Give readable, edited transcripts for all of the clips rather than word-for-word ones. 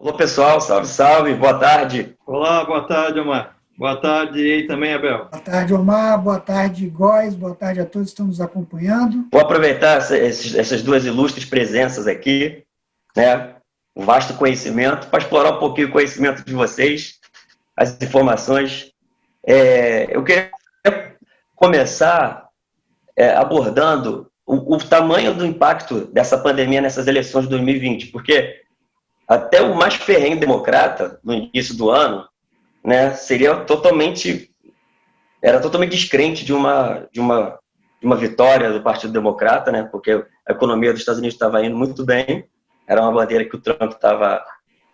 Olá, pessoal, salve, salve, boa tarde. Olá, boa tarde, Omar. Boa tarde e aí também, Abel. Boa tarde, Omar. Boa tarde, Góes. Boa tarde a todos que estão nos acompanhando. Vou aproveitar essas duas ilustres presenças aqui, né? Um vasto conhecimento, para explorar um pouquinho o conhecimento de vocês, as informações. Eu queria começar abordando o tamanho do impacto dessa pandemia nessas eleições de 2020, porque até o mais ferrenho democrata, no início do ano, né, era totalmente descrente de uma vitória do Partido Democrata, né, porque a economia dos Estados Unidos estava indo muito bem, era uma bandeira que o Trump estava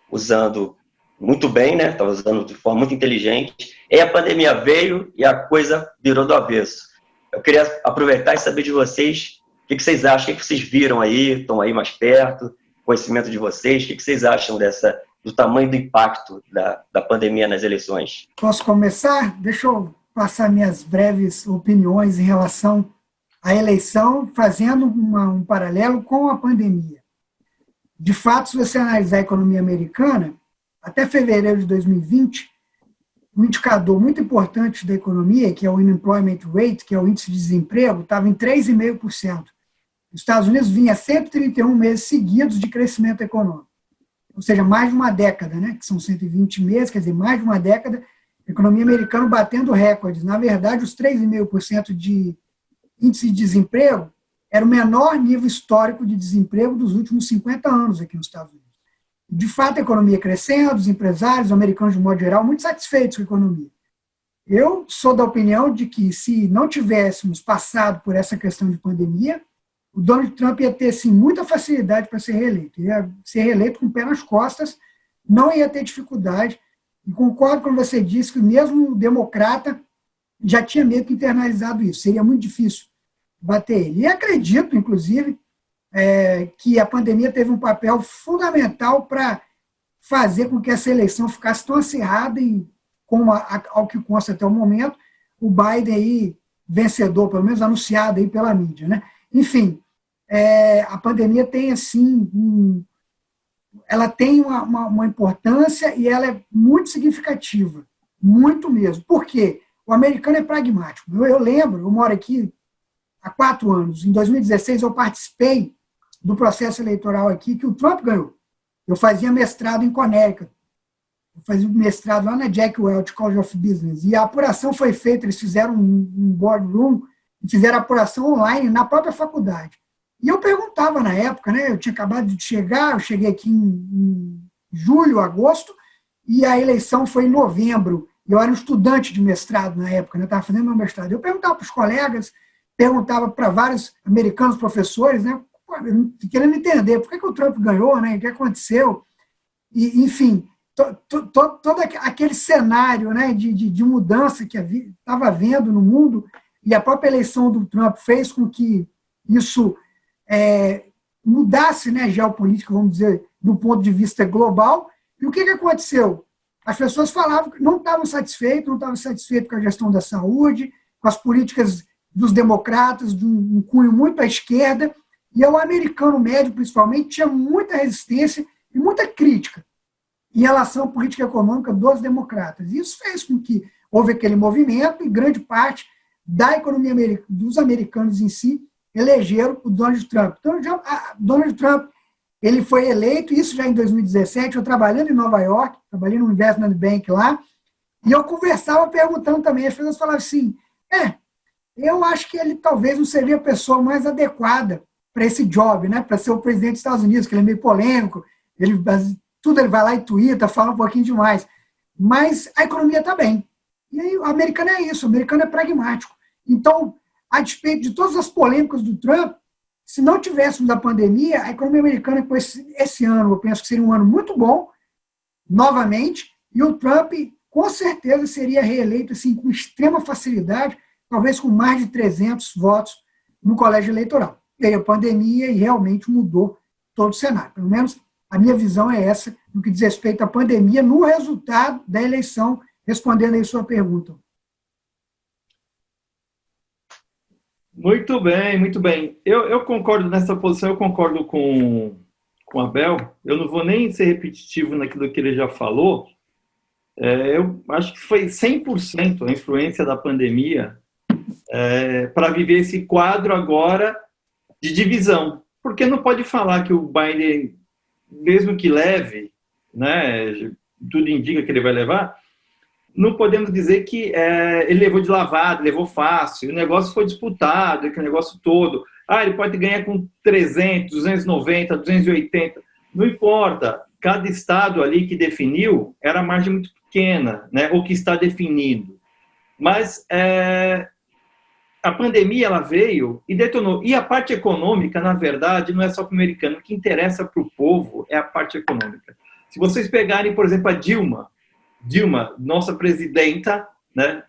usando muito bem, né, estava usando de forma muito inteligente, e a pandemia veio e a coisa virou do avesso. Eu queria aproveitar e saber de vocês, o que vocês acham, o que vocês viram aí, estão aí mais perto, conhecimento de vocês, o que vocês acham do tamanho do impacto da pandemia nas eleições? Posso começar? Deixa eu passar minhas breves opiniões em relação à eleição, fazendo um paralelo com a pandemia. De fato, se você analisar a economia americana, até fevereiro de 2020, um indicador muito importante da economia, que é o unemployment rate, que é o índice de desemprego, estava em 3,5%. Os Estados Unidos vinha 131 meses seguidos de crescimento econômico, ou seja, mais de uma década, né? Que são 120 meses, quer dizer, mais de uma década, a economia americana batendo recordes. Na verdade, os 3,5% de índice de desemprego era o menor nível histórico de desemprego dos últimos 50 anos aqui nos Estados Unidos. De fato, a economia crescendo, os empresários, os americanos de modo geral, muito satisfeitos com a economia. Eu sou da opinião de que, se não tivéssemos passado por essa questão de pandemia, o Donald Trump ia ter, sim, muita facilidade para ser reeleito. Ia ser reeleito com o pé nas costas, não ia ter dificuldade. E concordo quando você disse que mesmo o democrata já tinha meio que internalizado isso. Seria muito difícil bater ele. E acredito, inclusive, que a pandemia teve um papel fundamental para fazer com que essa eleição ficasse tão acirrada e, como ao que consta até o momento, o Biden aí vencedor, pelo menos anunciado aí pela mídia, né? Enfim, a pandemia tem, assim, ela tem uma importância e ela é muito significativa, muito mesmo. Por quê? O americano é pragmático. Eu lembro, eu moro aqui há 4 anos, em 2016 eu participei do processo eleitoral aqui que o Trump ganhou. Eu fazia mestrado em Connecticut, eu fazia mestrado lá na Jack Welch College of Business, e a apuração foi feita, eles fizeram um boardroom, e fizeram a apuração online na própria faculdade. E eu perguntava na época, né, eu tinha acabado de chegar, eu cheguei aqui em julho, agosto, e a eleição foi em novembro. Eu era um estudante de mestrado na época, né, estava fazendo meu mestrado. Eu perguntava para os colegas, perguntava para vários americanos professores, né, querendo entender por que o Trump ganhou, né, o que aconteceu. E, enfim, todo aquele cenário, né, de mudança que estava havendo no mundo, e a própria eleição do Trump fez com que isso mudasse, né, geopolítica, vamos dizer, do ponto de vista global. E o que aconteceu? As pessoas falavam que não estavam satisfeitos com a gestão da saúde, com as políticas dos democratas, de um cunho muito à esquerda, e o americano médio, principalmente, tinha muita resistência e muita crítica em relação à política econômica dos democratas. Isso fez com que houve aquele movimento, e grande parte da economia dos americanos em si elegeram o Donald Trump. Então, Donald Trump, ele foi eleito, isso já em 2017, eu trabalhando em Nova York, trabalhei no Investment Bank lá, e eu conversava perguntando também, as pessoas falavam assim, eu acho que ele talvez não seria a pessoa mais adequada para esse job, né, para ser o presidente dos Estados Unidos, que ele é meio polêmico, tudo ele vai lá e tuita, fala um pouquinho demais, mas a economia está bem. E aí o americano é isso, o americano é pragmático. Então, a despeito de todas as polêmicas do Trump, se não tivéssemos a pandemia, a economia americana, com esse ano, eu penso que seria um ano muito bom, novamente, e o Trump, com certeza, seria reeleito assim, com extrema facilidade, talvez com mais de 300 votos no colégio eleitoral. Veio a pandemia e realmente mudou todo o cenário. Pelo menos a minha visão é essa, no que diz respeito à pandemia, no resultado da eleição, respondendo aí sua pergunta. Muito bem, muito bem. Eu concordo nessa posição, eu concordo com com o Abel. Eu não vou nem ser repetitivo naquilo que ele já falou. Eu acho que foi 100% a influência da pandemia para viver esse quadro agora de divisão. Porque não pode falar que o Biden, mesmo que leve, né, tudo indica que ele vai levar, não podemos dizer que ele levou de lavada, levou fácil, o negócio foi disputado, aquele negócio todo. Ele pode ganhar com 300, 290, 280, não importa. Cada estado ali que definiu era margem muito pequena, né, ou que está definido. Mas a pandemia ela veio e detonou. E a parte econômica, na verdade, não é só para o americano. O que interessa para o povo é a parte econômica. Se vocês pegarem, por exemplo, a Dilma, nossa presidenta, né,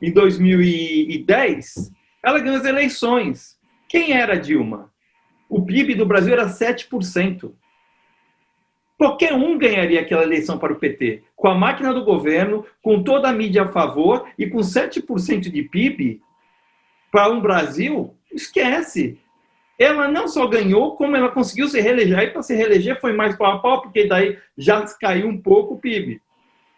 em 2010, ela ganhou as eleições. Quem era a Dilma? O PIB do Brasil era 7%. Qualquer um ganharia aquela eleição para o PT. Com a máquina do governo, com toda a mídia a favor e com 7% de PIB, para um Brasil, esquece. Ela não só ganhou, como ela conseguiu se reeleger. Aí, para se reeleger, foi mais pau a pau, porque daí já caiu um pouco o PIB.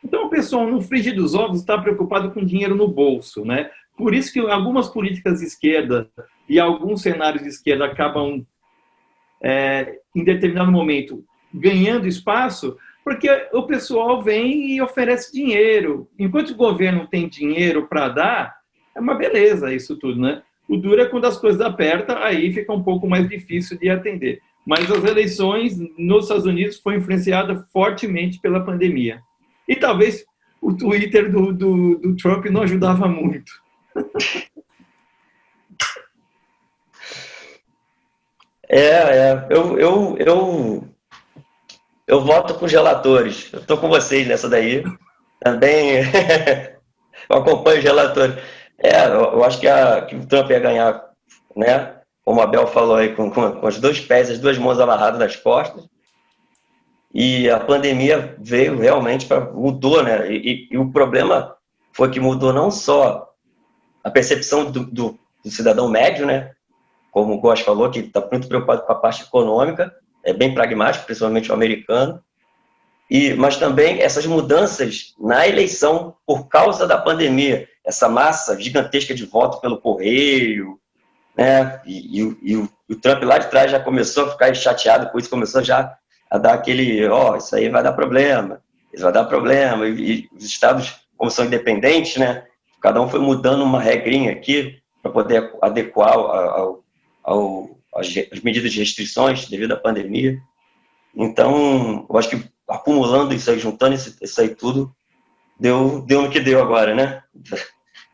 Então, o pessoal, no frigir dos ovos, está preocupado com dinheiro no bolso, né? Por isso que algumas políticas de esquerda e alguns cenários de esquerda acabam, em determinado momento, ganhando espaço, porque o pessoal vem e oferece dinheiro. Enquanto o governo tem dinheiro para dar, é uma beleza isso tudo, né? O duro é quando as coisas apertam, aí fica um pouco mais difícil de atender. Mas as eleições nos Estados Unidos foram influenciadas fortemente pela pandemia. E talvez o Twitter do Trump não ajudava muito. Eu voto com os relatores. Eu estou com vocês nessa daí. Também eu acompanho os relatores. Eu acho que o Trump ia ganhar, né? Como a Bel falou aí, com os dois pés, as duas mãos amarradas nas costas. E a pandemia veio realmente mudou, né? E o problema foi que mudou não só a percepção do cidadão médio, né? Como o Góes falou, que está muito preocupado com a parte econômica, é bem pragmático, principalmente o americano, mas também essas mudanças na eleição por causa da pandemia, essa massa gigantesca de voto pelo correio, né? E o Trump lá de trás já começou a ficar chateado com isso, começou já a dar aquele, isso aí vai dar problema, isso vai dar problema, e os estados, como são independentes, né? Cada um foi mudando uma regrinha aqui para poder adequar as medidas de restrições devido à pandemia. Então, eu acho que acumulando isso aí, juntando isso aí tudo, deu no que deu agora, né?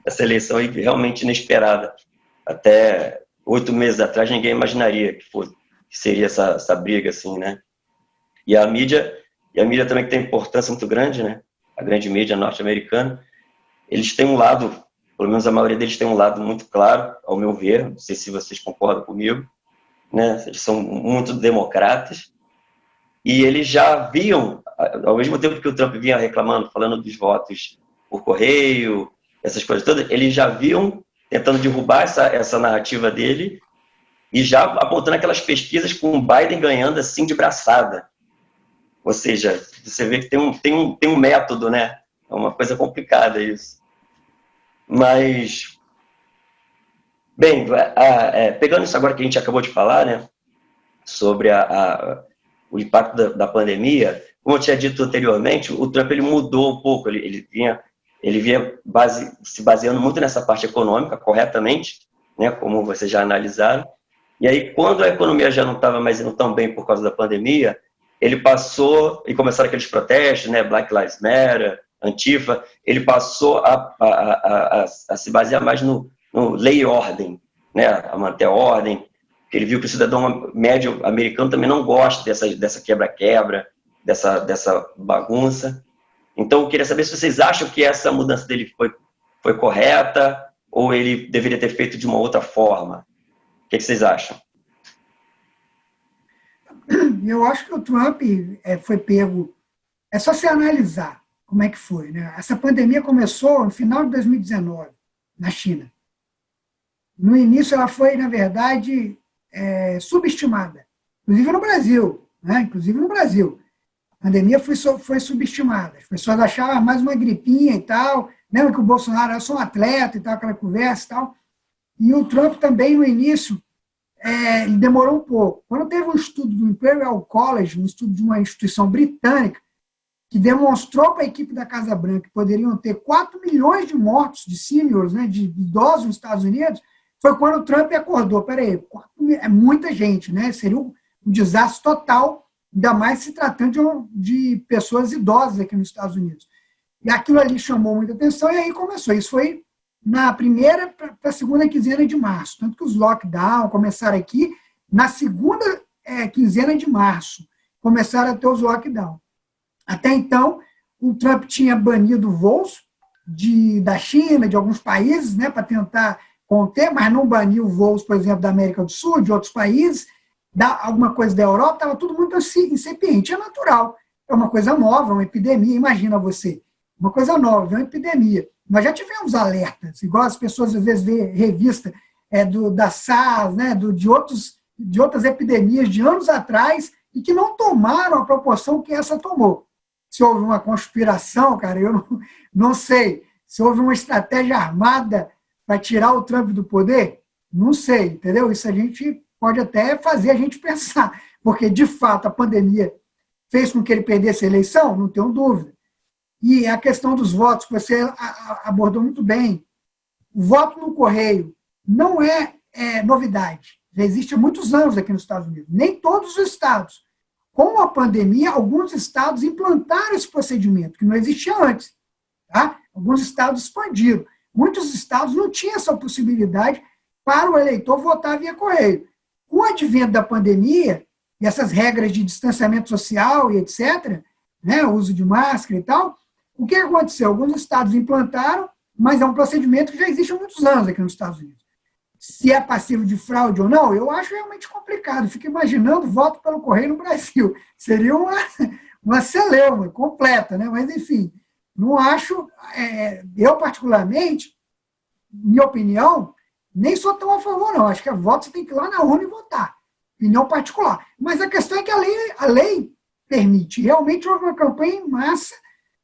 Essa eleição aí realmente inesperada. Até 8 meses atrás, ninguém imaginaria que seria essa briga, assim, né? E a mídia também que tem importância muito grande, né? A grande mídia norte-americana, eles têm um lado, pelo menos a maioria deles tem um lado muito claro, ao meu ver, não sei se vocês concordam comigo, né? Eles são muito democratas, e eles já viam, ao mesmo tempo que o Trump vinha reclamando, falando dos votos por correio, essas coisas todas, eles já viam tentando derrubar essa narrativa dele e já apontando aquelas pesquisas com o Biden ganhando assim de braçada. Ou seja, você vê que tem um método, né? É uma coisa complicada isso. Mas, bem, pegando isso agora que a gente acabou de falar, né? Sobre o impacto da pandemia, como eu tinha dito anteriormente, o Trump ele mudou um pouco, ele vinha se baseando muito nessa parte econômica, corretamente, né, como vocês já analisaram, e aí quando a economia já não estava mais indo tão bem por causa da pandemia, ele passou, e começaram aqueles protestos, né, Black Lives Matter, Antifa, ele passou a se basear mais no lei e ordem, né, a manter a ordem, porque ele viu que o cidadão médio americano também não gosta dessa quebra-quebra, dessa bagunça. Então, eu queria saber se vocês acham que essa mudança dele foi correta ou ele deveria ter feito de uma outra forma. O que vocês acham? Eu acho que o Trump foi pego... É só se analisar como é que foi, né? Essa pandemia começou no final de 2019, na China. No início, ela foi, na verdade, subestimada, inclusive no Brasil. né? Inclusive no Brasil. A pandemia foi subestimada. As pessoas achavam mais uma gripinha e tal. Lembra que o Bolsonaro era só um atleta e tal, aquela conversa e tal. E o Trump também, no início, ele demorou um pouco. Quando teve um estudo do Imperial College, um estudo de uma instituição britânica, que demonstrou para a equipe da Casa Branca que poderiam ter 4 milhões de mortos de seniors, né, de idosos nos Estados Unidos, foi quando o Trump acordou. Peraí, é muita gente, né? Seria um desastre total, ainda mais se tratando de pessoas idosas aqui nos Estados Unidos. E aquilo ali chamou muita atenção e aí começou. Isso foi na primeira para a segunda quinzena de março. Tanto que os lockdowns começaram aqui na segunda quinzena de março. Começaram a ter os lockdowns. Até então, o Trump tinha banido voos da China, de alguns países, né, para tentar conter, mas não baniu voos, por exemplo, da América do Sul, de outros países, alguma coisa da Europa, estava tudo muito incipiente. É natural, é uma coisa nova, uma epidemia, imagina você, uma coisa nova, uma epidemia. Nós já tivemos alertas, igual as pessoas às vezes vê revista da SARS, né, de outras epidemias de anos atrás, e que não tomaram a proporção que essa tomou. Se houve uma conspiração, cara, eu não sei. Se houve uma estratégia armada para tirar o Trump do poder, não sei, entendeu? Isso a gente pode até fazer a gente pensar, porque, de fato, a pandemia fez com que ele perdesse a eleição, não tenho dúvida. E a questão dos votos, que você abordou muito bem, o voto no correio não é novidade. Já existe há muitos anos aqui nos Estados Unidos. Nem todos os estados. Com a pandemia, alguns estados implantaram esse procedimento, que não existia antes. Tá? Alguns estados expandiram. Muitos estados não tinham essa possibilidade para o eleitor votar via correio. Com o advento da pandemia, e essas regras de distanciamento social e etc., né, o uso de máscara e tal, o que aconteceu? Alguns estados implantaram, mas é um procedimento que já existe há muitos anos aqui nos Estados Unidos. Se é passivo de fraude ou não, eu acho realmente complicado. Fico imaginando voto pelo correio no Brasil. Seria uma celeuma completa, né? Mas, enfim, não acho... eu, particularmente, minha opinião, nem sou tão a favor, não. Acho que voto você tem que ir lá na urna e votar. Opinião particular. Mas a questão é que a lei permite. Realmente houve uma campanha em massa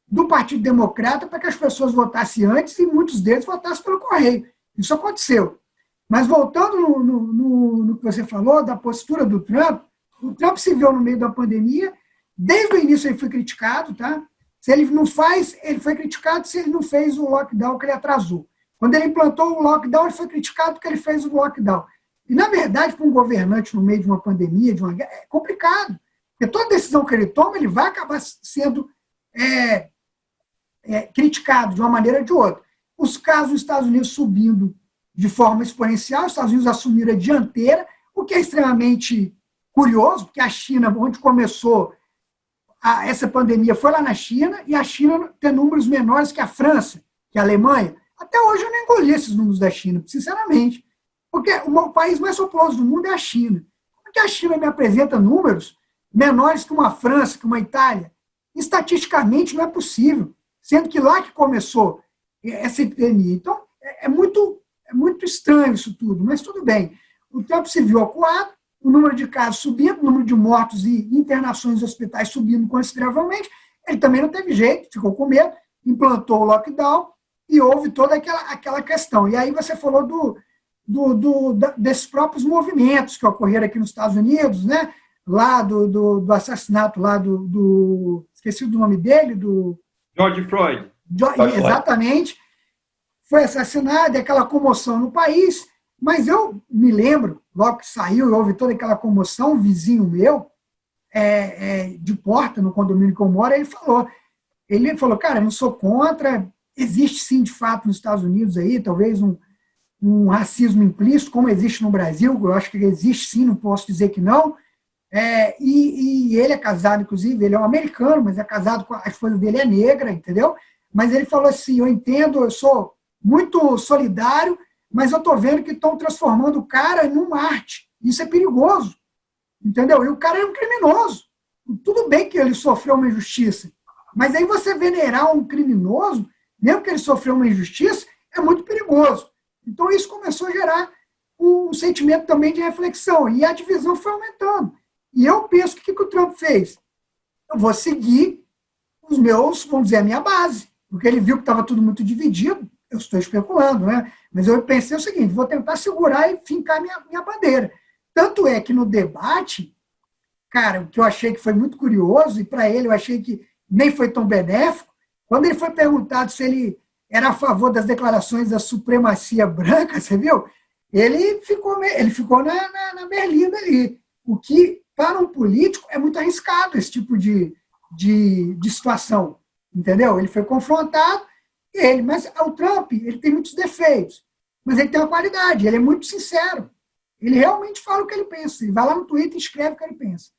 do Partido Democrata para que as pessoas votassem antes e muitos deles votassem pelo correio. Isso aconteceu. Mas voltando no que você falou, da postura do Trump, o Trump se viu no meio da pandemia, desde o início ele foi criticado, tá? Se ele não faz, ele foi criticado se ele não fez o lockdown que ele atrasou. Quando ele implantou o lockdown, ele foi criticado porque ele fez o lockdown. E, na verdade, para um governante no meio de uma pandemia, de uma guerra, é complicado. Porque toda decisão que ele toma, ele vai acabar sendo criticado de uma maneira ou de outra. Os casos dos Estados Unidos subindo de forma exponencial, os Estados Unidos assumiram a dianteira, o que é extremamente curioso, porque a China, onde começou essa pandemia, foi lá na China, e a China tem números menores que a França, que a Alemanha. Até hoje eu não engoli esses números da China, sinceramente, porque o país mais populoso do mundo é a China. Como que a China me apresenta números menores que uma França, que uma Itália? Estatisticamente não é possível, sendo que lá que começou essa epidemia. Então, é muito estranho isso tudo, mas tudo bem. O Trump se viu acuado, o número de casos subindo, o número de mortos e internações em hospitais subindo consideravelmente. Ele também não teve jeito, ficou com medo, implantou o lockdown e houve toda aquela questão. E aí você falou desses próprios movimentos que ocorreram aqui nos Estados Unidos, né? Lá do assassinato lá esqueci o nome dele, do George Floyd. Exatamente. Foi assassinado, aquela comoção no país, mas eu me lembro, logo que saiu, houve toda aquela comoção, um vizinho meu, de porta, no condomínio que eu moro, ele falou, cara, eu não sou contra, existe sim, de fato, nos Estados Unidos aí, talvez um racismo implícito, como existe no Brasil, eu acho que existe sim, não posso dizer que não, e ele é casado, inclusive, ele é um americano, mas é casado com a esposa dele é negra, entendeu? Mas ele falou assim, eu entendo, eu sou muito solidário, mas eu estou vendo que estão transformando o cara num Marte. Isso é perigoso, entendeu? E o cara é um criminoso. Tudo bem que ele sofreu uma injustiça, mas aí você venerar um criminoso, mesmo que ele sofreu uma injustiça, é muito perigoso. Então isso começou a gerar um sentimento também de reflexão, e a divisão foi aumentando. E eu penso que o Trump fez? Eu vou seguir os meus, vamos dizer, a minha base, porque ele viu que estava tudo muito dividido, eu estou especulando, né? Mas eu pensei o seguinte, vou tentar segurar e fincar minha bandeira. Tanto é que no debate, cara, o que eu achei que foi muito curioso, e para ele eu achei que nem foi tão benéfico, quando ele foi perguntado se ele era a favor das declarações da supremacia branca, você viu? Ele ficou na berlinda ali. O que, para um político, é muito arriscado esse tipo de situação, entendeu? Ele foi confrontado, mas o Trump, ele tem muitos defeitos, mas ele tem uma qualidade, ele é muito sincero. Ele realmente fala o que ele pensa. Ele vai lá no Twitter e escreve o que ele pensa.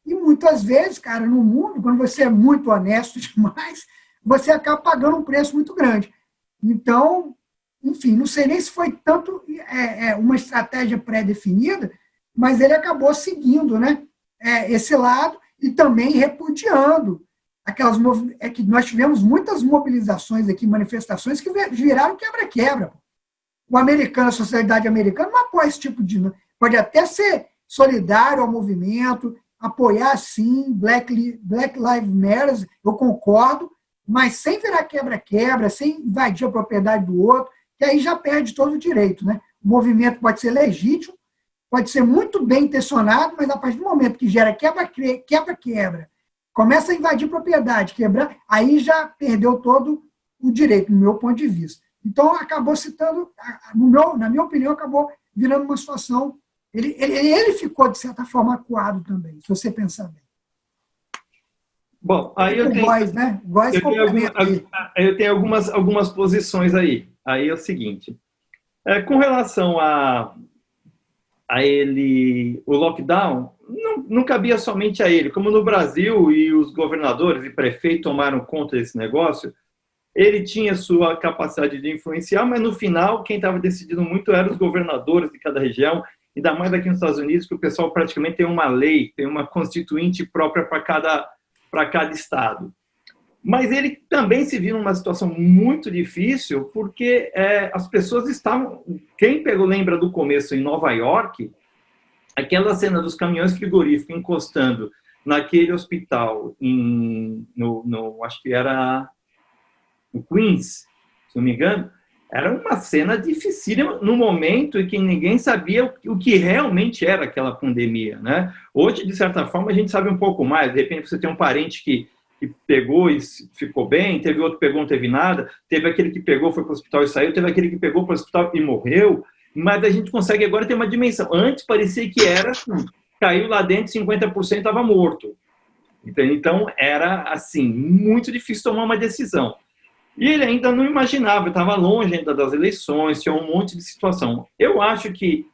E muitas vezes, cara, no mundo, quando você é muito honesto demais, você acaba pagando um preço muito grande. Então, enfim, não sei nem se foi tanto uma estratégia pré-definida, mas ele acabou seguindo, né, esse lado e também repudiando aquelas que nós tivemos muitas mobilizações aqui, manifestações que viraram quebra-quebra. O americano, a sociedade americana não apoia esse tipo de... Pode até ser solidário ao movimento, apoiar, sim, Black Lives Matter, eu concordo, mas sem virar quebra-quebra, sem invadir a propriedade do outro, que aí já perde todo o direito, né? O movimento pode ser legítimo, pode ser muito bem intencionado, mas a partir do momento que gera quebra-quebra, começa a invadir propriedade, quebrar, aí já perdeu todo o direito, no meu ponto de vista. Então, acabou citando, na minha opinião, acabou virando uma situação... Ele ficou, de certa forma, acuado também, se você pensar bem. Bom, aí eu tenho... Góes, né? Góes eu tenho algumas posições aí. Aí é o seguinte, com relação a ele, o lockdown, não cabia somente a ele. Como no Brasil e os governadores e prefeitos tomaram conta desse negócio, ele tinha sua capacidade de influenciar, mas no final quem estava decidindo muito eram os governadores de cada região, ainda mais aqui nos Estados Unidos, que o pessoal praticamente tem uma lei, tem uma constituinte própria para cada estado. Mas ele também se viu numa situação muito difícil, porque as pessoas estavam... Quem lembra do começo em Nova York, aquela cena dos caminhões frigoríficos encostando naquele hospital, acho que era no Queens, se não me engano, era uma cena dificílima no momento em que ninguém sabia o que realmente era aquela pandemia, né? Hoje, de certa forma, a gente sabe um pouco mais. De repente, você tem um parente que pegou e ficou bem, teve outro que pegou e não teve nada, teve aquele que pegou, foi para o hospital e saiu, teve aquele que pegou para o hospital e morreu, mas a gente consegue agora ter uma dimensão. Antes parecia que era assim, caiu lá dentro, 50% estava morto. Então, era assim, muito difícil tomar uma decisão. E ele ainda não imaginava, estava longe ainda das eleições, tinha um monte de situação. Eu acho que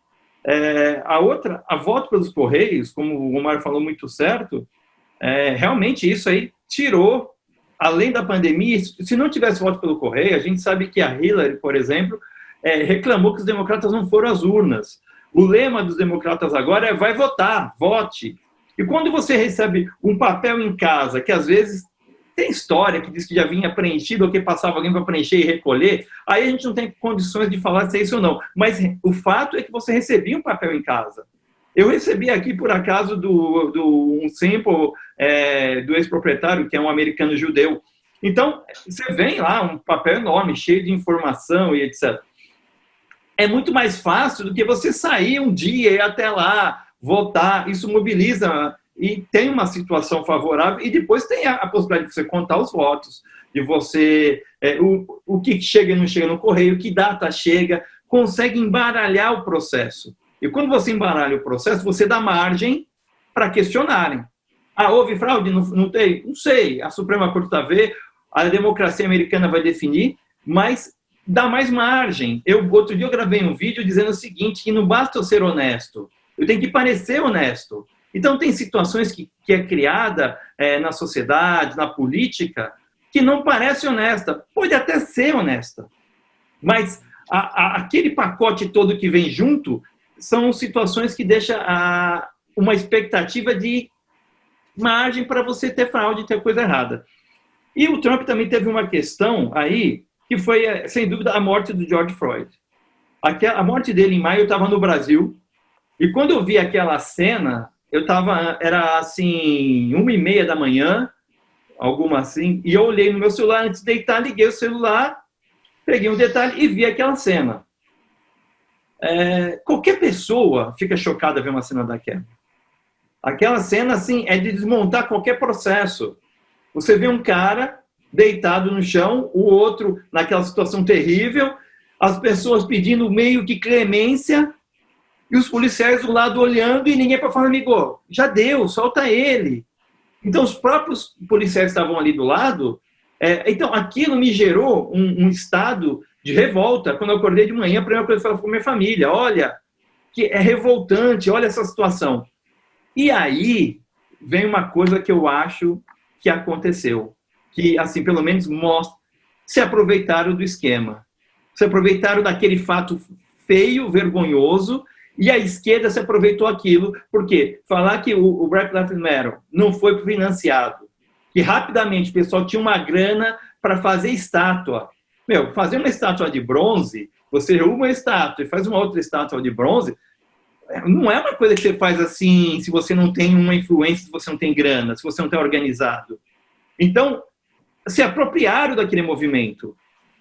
a voto pelos Correios, como o Omar falou muito certo, realmente isso aí tirou, além da pandemia, se não tivesse voto pelo Correio, a gente sabe que a Hillary, por exemplo, reclamou que os democratas não foram às urnas. O lema dos democratas agora é vai votar, vote. E quando você recebe um papel em casa, que às vezes tem história que diz que já vinha preenchido ou que passava alguém para preencher e recolher, aí a gente não tem condições de falar se é isso ou não. Mas o fato é que você recebia um papel em casa. Eu recebi aqui, por acaso, um sample do ex-proprietário, que é um americano judeu. Então, você vem lá, um papel enorme, cheio de informação e etc. É muito mais fácil do que você sair um dia e ir até lá, votar. Isso mobiliza e tem uma situação favorável. E depois tem a possibilidade de você contar os votos, de você... o que chega e não chega no correio, que data chega, consegue embaralhar o processo. E quando você embaralha o processo, você dá margem para questionarem. Houve fraude? Não tem? Não sei. A Suprema Corte está a ver, a democracia americana vai definir, mas dá mais margem. Outro dia eu gravei um vídeo dizendo o seguinte, que não basta eu ser honesto, eu tenho que parecer honesto. Então, tem situações que é criada na sociedade, na política, que não parece honesta. Pode até ser honesta, mas aquele pacote todo que vem junto são situações que deixam uma expectativa de margem para você ter fraude, ter coisa errada. E o Trump também teve uma questão aí, que foi, sem dúvida, a morte do George Floyd. A morte dele em maio, eu estava no Brasil, e quando eu vi aquela cena, era assim, 1h30 da manhã, alguma assim, e eu olhei no meu celular antes de deitar, liguei o celular, peguei um detalhe e vi aquela cena. Qualquer pessoa fica chocada ver uma cena daquela. Aquela cena, assim, é de desmontar qualquer processo. Você vê um cara deitado no chão, o outro naquela situação terrível, as pessoas pedindo meio que clemência, e os policiais do lado olhando e ninguém para falar, amigo, já deu, solta ele. Então, os próprios policiais estavam ali do lado. Então, aquilo me gerou um estado de revolta. Quando eu acordei de manhã, a primeira coisa que eu falei com a minha família, olha, que é revoltante, olha essa situação. E aí, vem uma coisa que eu acho que aconteceu, que, assim, pelo menos mostra, se aproveitaram do esquema. Se aproveitaram daquele fato feio, vergonhoso, e a esquerda se aproveitou aquilo, porque falar que o Black Lives Matter não foi financiado, que rapidamente o pessoal tinha uma grana para fazer estátua. Fazer uma estátua de bronze, você derruba uma estátua e faz uma outra estátua de bronze, não é uma coisa que você faz assim, se você não tem uma influência, se você não tem grana, se você não está organizado. Então, se apropriaram daquele movimento.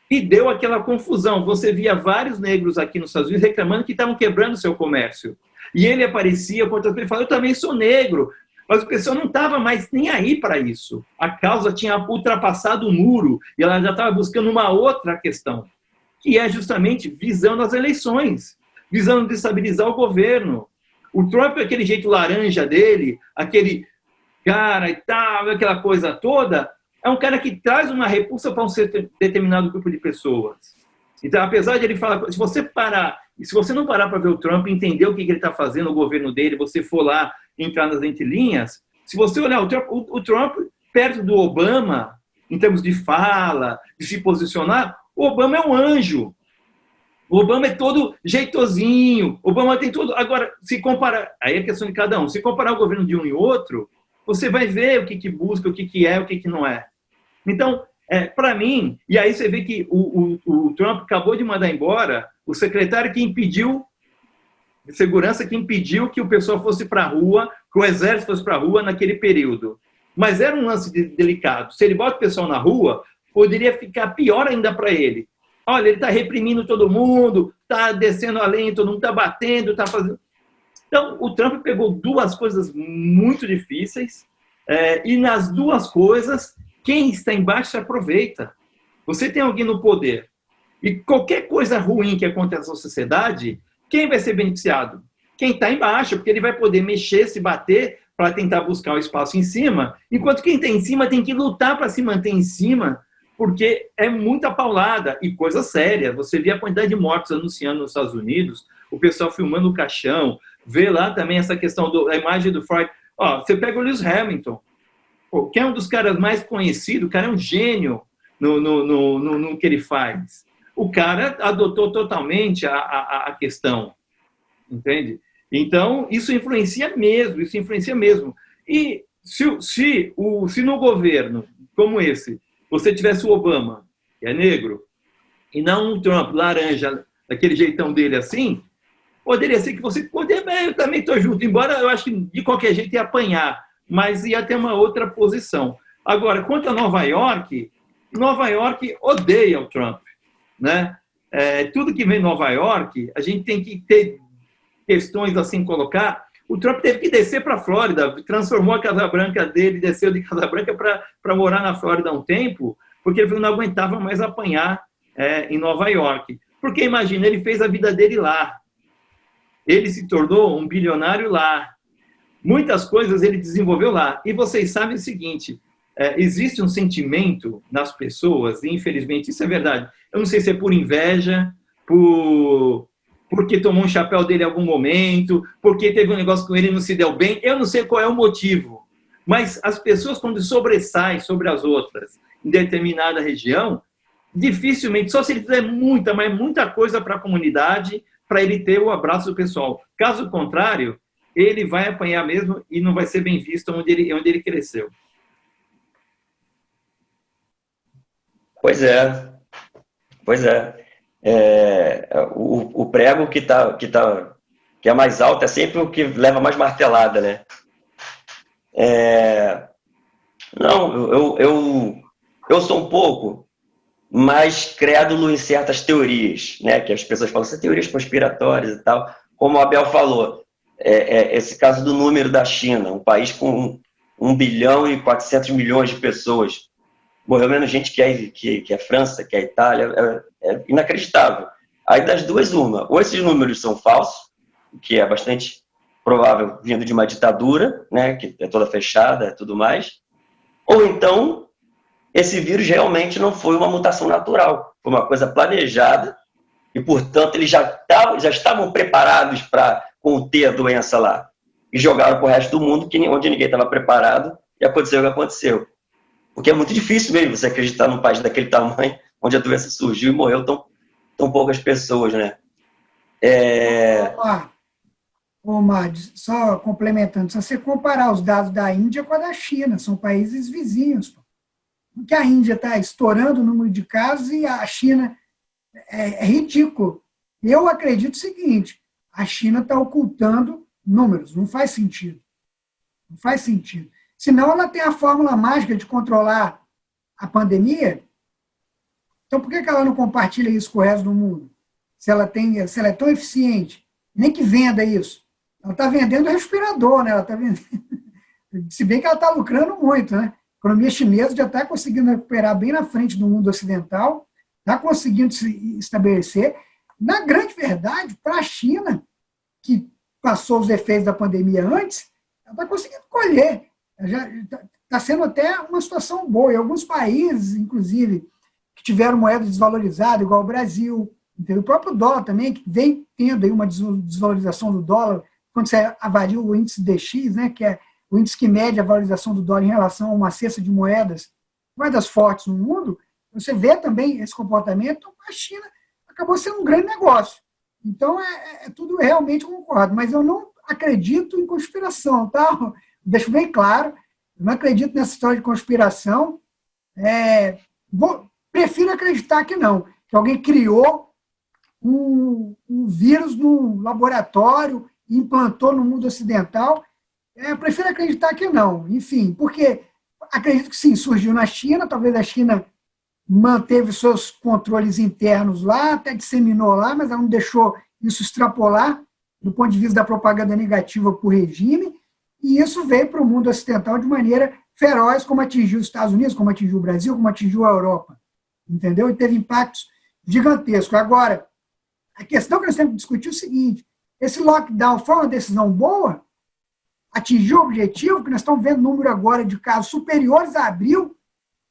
E deu aquela confusão. Você via vários negros aqui nos Estados Unidos reclamando que estavam quebrando o seu comércio. E ele aparecia, ele falava, eu também sou negro. Mas o pessoal não estava mais nem aí para isso. A causa tinha ultrapassado o muro e ela já estava buscando uma outra questão, que é justamente visando as eleições, visando destabilizar o governo. O Trump, aquele jeito laranja dele, aquele cara e tal, aquela coisa toda, é um cara que traz uma repulsa para um determinado grupo de pessoas. Então, apesar de ele falar, se você não parar para ver o Trump, entender o que ele está fazendo, o governo dele, você for lá entrar nas entrelinhas, se você olhar o Trump perto do Obama, em termos de fala, de se posicionar, o Obama é um anjo. O Obama é todo jeitosinho, o Obama tem tudo. Agora, se comparar, aí é questão de cada um, se comparar o governo de um e outro, você vai ver o que busca, o que é, o que não é. Então, para mim, e aí você vê que o Trump acabou de mandar embora o secretário que impediu, de segurança, que impediu que o pessoal fosse para a rua, que o exército fosse para a rua naquele período. Mas era um lance delicado. Se ele bota o pessoal na rua, poderia ficar pior ainda para ele. Olha, ele está reprimindo todo mundo, está descendo a lenha, todo mundo está batendo, está fazendo... Então, o Trump pegou duas coisas muito difíceis, e nas duas coisas, quem está embaixo se aproveita. Você tem alguém no poder, e qualquer coisa ruim que aconteça na sociedade, quem vai ser beneficiado? Quem está embaixo, porque ele vai poder mexer, se bater, para tentar buscar o espaço em cima, enquanto quem está em cima tem que lutar para se manter em cima, porque é muita paulada e coisa séria. Você vê a quantidade de mortos anunciando nos Estados Unidos, o pessoal filmando o caixão, vê lá também essa questão da imagem do Freud. Você pega o Lewis Hamilton, que é um dos caras mais conhecidos, o cara é um gênio no que ele faz. O cara adotou totalmente a questão, entende? Então, isso influencia mesmo. E se no governo como esse, você tivesse o Obama, que é negro, e não um Trump laranja, daquele jeitão dele assim, poderia ser que você... Eu também estou junto, embora eu acho que de qualquer jeito ia apanhar, mas ia ter uma outra posição. Agora, quanto a Nova York odeia o Trump, né? Tudo que vem de Nova York, a gente tem que ter questões assim, colocar. O Trump teve que descer para a Flórida, transformou a Casa Branca dele, desceu de Casa Branca para morar na Flórida há um tempo, porque ele não aguentava mais apanhar em Nova York. Porque, imagina, ele fez a vida dele lá. Ele se tornou um bilionário lá. Muitas coisas ele desenvolveu lá. E vocês sabem o seguinte, existe um sentimento nas pessoas, e infelizmente isso é verdade. Eu não sei se é por inveja, porque tomou um chapéu dele em algum momento, porque teve um negócio com ele e não se deu bem. Eu não sei qual é o motivo. Mas as pessoas, quando sobressaem sobre as outras em determinada região, dificilmente, só se ele fizer muita coisa para a comunidade, para ele ter o abraço do pessoal. Caso contrário, ele vai apanhar mesmo e não vai ser bem visto onde ele cresceu. Pois é. O prego que é mais alto é sempre o que leva mais martelada, né? Não, eu sou um pouco mais crédulo em certas teorias, né? Que as pessoas falam, essas teorias conspiratórias e tal. Como o Abel falou, esse caso do número da China, um país com 1 bilhão e 400 milhões de pessoas, morreu menos gente que a França, que a Itália, é inacreditável. Aí das duas, uma, ou esses números são falsos, que é bastante provável vindo de uma ditadura, né, que é toda fechada e tudo mais, ou então esse vírus realmente não foi uma mutação natural, foi uma coisa planejada e, portanto, eles já estavam preparados para conter a doença lá e jogaram para o resto do mundo, onde ninguém estava preparado, e aconteceu o que aconteceu. Porque é muito difícil mesmo você acreditar num país daquele tamanho, onde a doença surgiu e morreu tão poucas pessoas, né? Omar, só complementando, se você comparar os dados da Índia com a da China, são países vizinhos. Porque a Índia está estourando o número de casos e a China é ridículo. Eu acredito o seguinte, a China está ocultando números, não faz sentido. Não faz sentido. Senão ela tem a fórmula mágica de controlar a pandemia. Então por que ela não compartilha isso com o resto do mundo? Se ela é tão eficiente, nem que venda isso. Ela está vendendo respirador, né? Ela está vendendo. Se bem que ela está lucrando muito, né? A economia chinesa já está conseguindo recuperar bem na frente do mundo ocidental, está conseguindo se estabelecer. Na grande verdade, para a China, que passou os efeitos da pandemia antes, ela está conseguindo colher. Está sendo até uma situação boa. Em alguns países, inclusive, que tiveram moeda desvalorizada, igual o Brasil, o próprio dólar também, que vem tendo aí uma desvalorização do dólar, quando você avalia o índice DX, né, que é o índice que mede a valorização do dólar em relação a uma cesta de moedas fortes no mundo, você vê também esse comportamento. A China acabou sendo um grande negócio. Então, tudo realmente concordo, mas eu não acredito em conspiração, tá? Deixo bem claro, eu não acredito nessa história de conspiração. Prefiro acreditar que não, que alguém criou um vírus no laboratório e implantou no mundo ocidental. Prefiro acreditar que não, enfim, porque acredito que sim, surgiu na China, talvez a China manteve seus controles internos lá, até disseminou lá, mas ela não deixou isso extrapolar do ponto de vista da propaganda negativa para o regime, e isso veio para o mundo ocidental de maneira feroz, como atingiu os Estados Unidos, como atingiu o Brasil, como atingiu a Europa, entendeu? E teve impactos gigantescos. Agora, a questão que nós temos que discutir é o seguinte, esse lockdown foi uma decisão boa? Atingiu o objetivo, que nós estamos vendo número agora de casos superiores a abril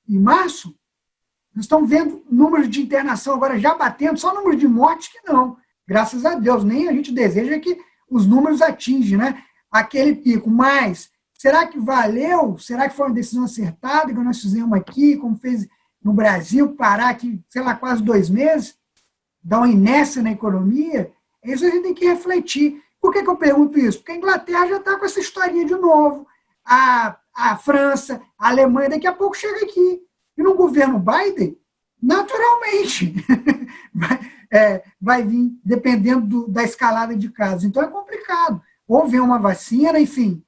e março? Nós estamos vendo números de internação agora já batendo, só número de mortes que não. Graças a Deus, nem a gente deseja que os números atingem, né, aquele pico. Mas, será que valeu? Será que foi uma decisão acertada, que nós fizemos aqui, como fez no Brasil, parar aqui, sei lá, quase 2 meses, dar uma inércia na economia? Isso a gente tem que refletir. Por que eu pergunto isso? Porque a Inglaterra já está com essa historinha de novo, a França, a Alemanha, daqui a pouco chega aqui. E no governo Biden, naturalmente, vai vir dependendo da escalada de casos. Então é complicado. Ou vem uma vacina, enfim,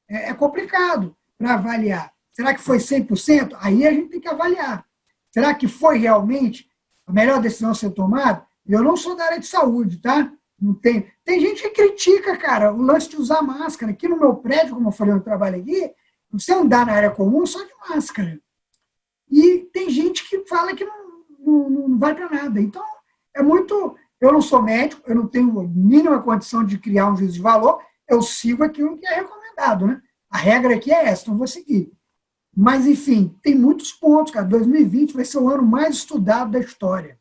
é complicado para avaliar. Será que foi 100%? Aí a gente tem que avaliar. Será que foi realmente a melhor decisão a ser tomada? Eu não sou da área de saúde, tá? Não tem gente que critica, cara, o lance de usar máscara. Aqui no meu prédio, como eu falei, eu trabalho aqui, você andar na área comum só de máscara. E tem gente que fala que não vai para nada. Então, é muito... Eu não sou médico, eu não tenho a mínima condição de criar um juízo de valor, eu sigo aquilo que é recomendado, né? A regra aqui é essa, então vou seguir. Mas, enfim, tem muitos pontos, cara. 2020 vai ser o ano mais estudado da história.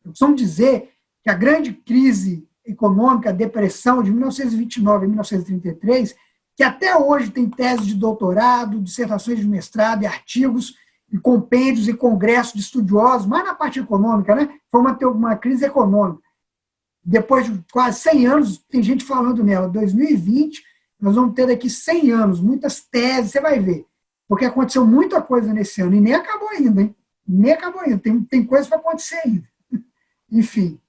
Precisamos dizer que a grande crise econômica, a depressão de 1929 a 1933, que até hoje tem tese de doutorado, dissertações de mestrado e artigos, e compêndios e congressos de estudiosos, mais na parte econômica, né? Foi uma crise econômica. Depois de quase 100 anos, tem gente falando nela. 2020, nós vamos ter daqui 100 anos, muitas teses, você vai ver. Porque aconteceu muita coisa nesse ano, e nem acabou ainda, hein? Nem acabou ainda, tem coisa para acontecer ainda. Enfim.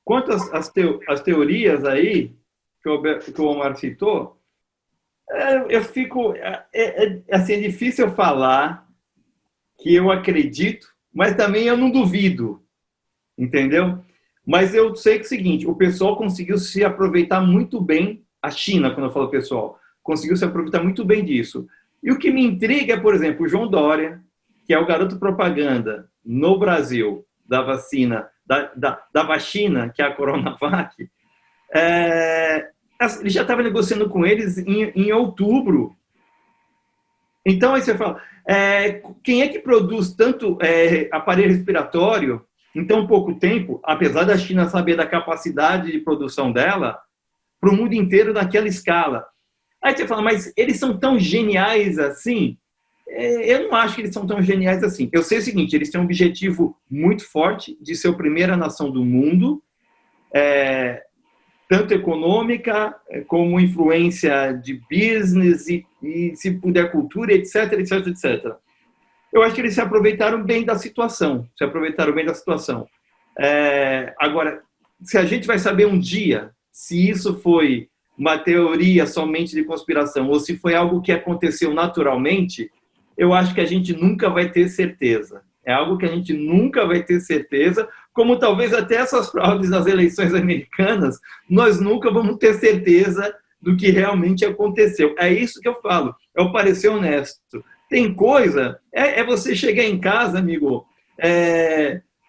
Quanto às teorias aí, que o Omar citou, Eu fico... assim, é difícil eu falar que eu acredito, mas também eu não duvido, entendeu? Mas eu sei que é o seguinte, o pessoal conseguiu se aproveitar muito bem, a China, quando eu falo pessoal, conseguiu se aproveitar muito bem disso. E o que me intriga é, por exemplo, o João Dória, que é o garoto propaganda no Brasil da vacina, da vacina, que é a Coronavac, ele já estava negociando com eles em outubro. Então, aí você fala, quem é que produz tanto aparelho respiratório em tão pouco tempo, apesar da China saber da capacidade de produção dela, para o mundo inteiro naquela escala? Aí você fala, mas eles são tão geniais assim? Eu não acho que eles são tão geniais assim. Eu sei o seguinte, eles têm um objetivo muito forte de ser a primeira nação do mundo, tanto econômica, como influência de business e se puder, cultura, etc, etc, etc. Eu acho que eles se aproveitaram bem da situação. Agora, se a gente vai saber um dia se isso foi uma teoria somente de conspiração ou se foi algo que aconteceu naturalmente, eu acho que a gente nunca vai ter certeza. É algo que a gente nunca vai ter certeza, como talvez até essas fraudes nas eleições americanas, nós nunca vamos ter certeza do que realmente aconteceu. É isso que eu falo, é o parecer honesto. Tem coisa, você chegar em casa, amigo,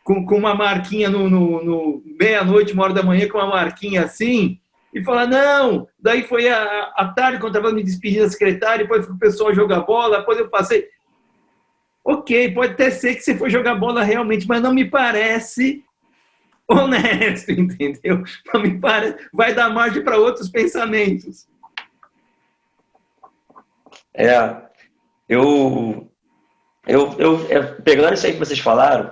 com uma marquinha no meia-noite, 1h da manhã, com uma marquinha assim, e falar, não, daí foi à tarde, quando eu estava me despedindo da secretária, depois o pessoal jogar bola, depois eu passei. Ok, pode até ser que você foi jogar bola realmente, mas não me parece honesto, entendeu? Não me parece, vai dar margem para outros pensamentos. Pegando isso aí que vocês falaram,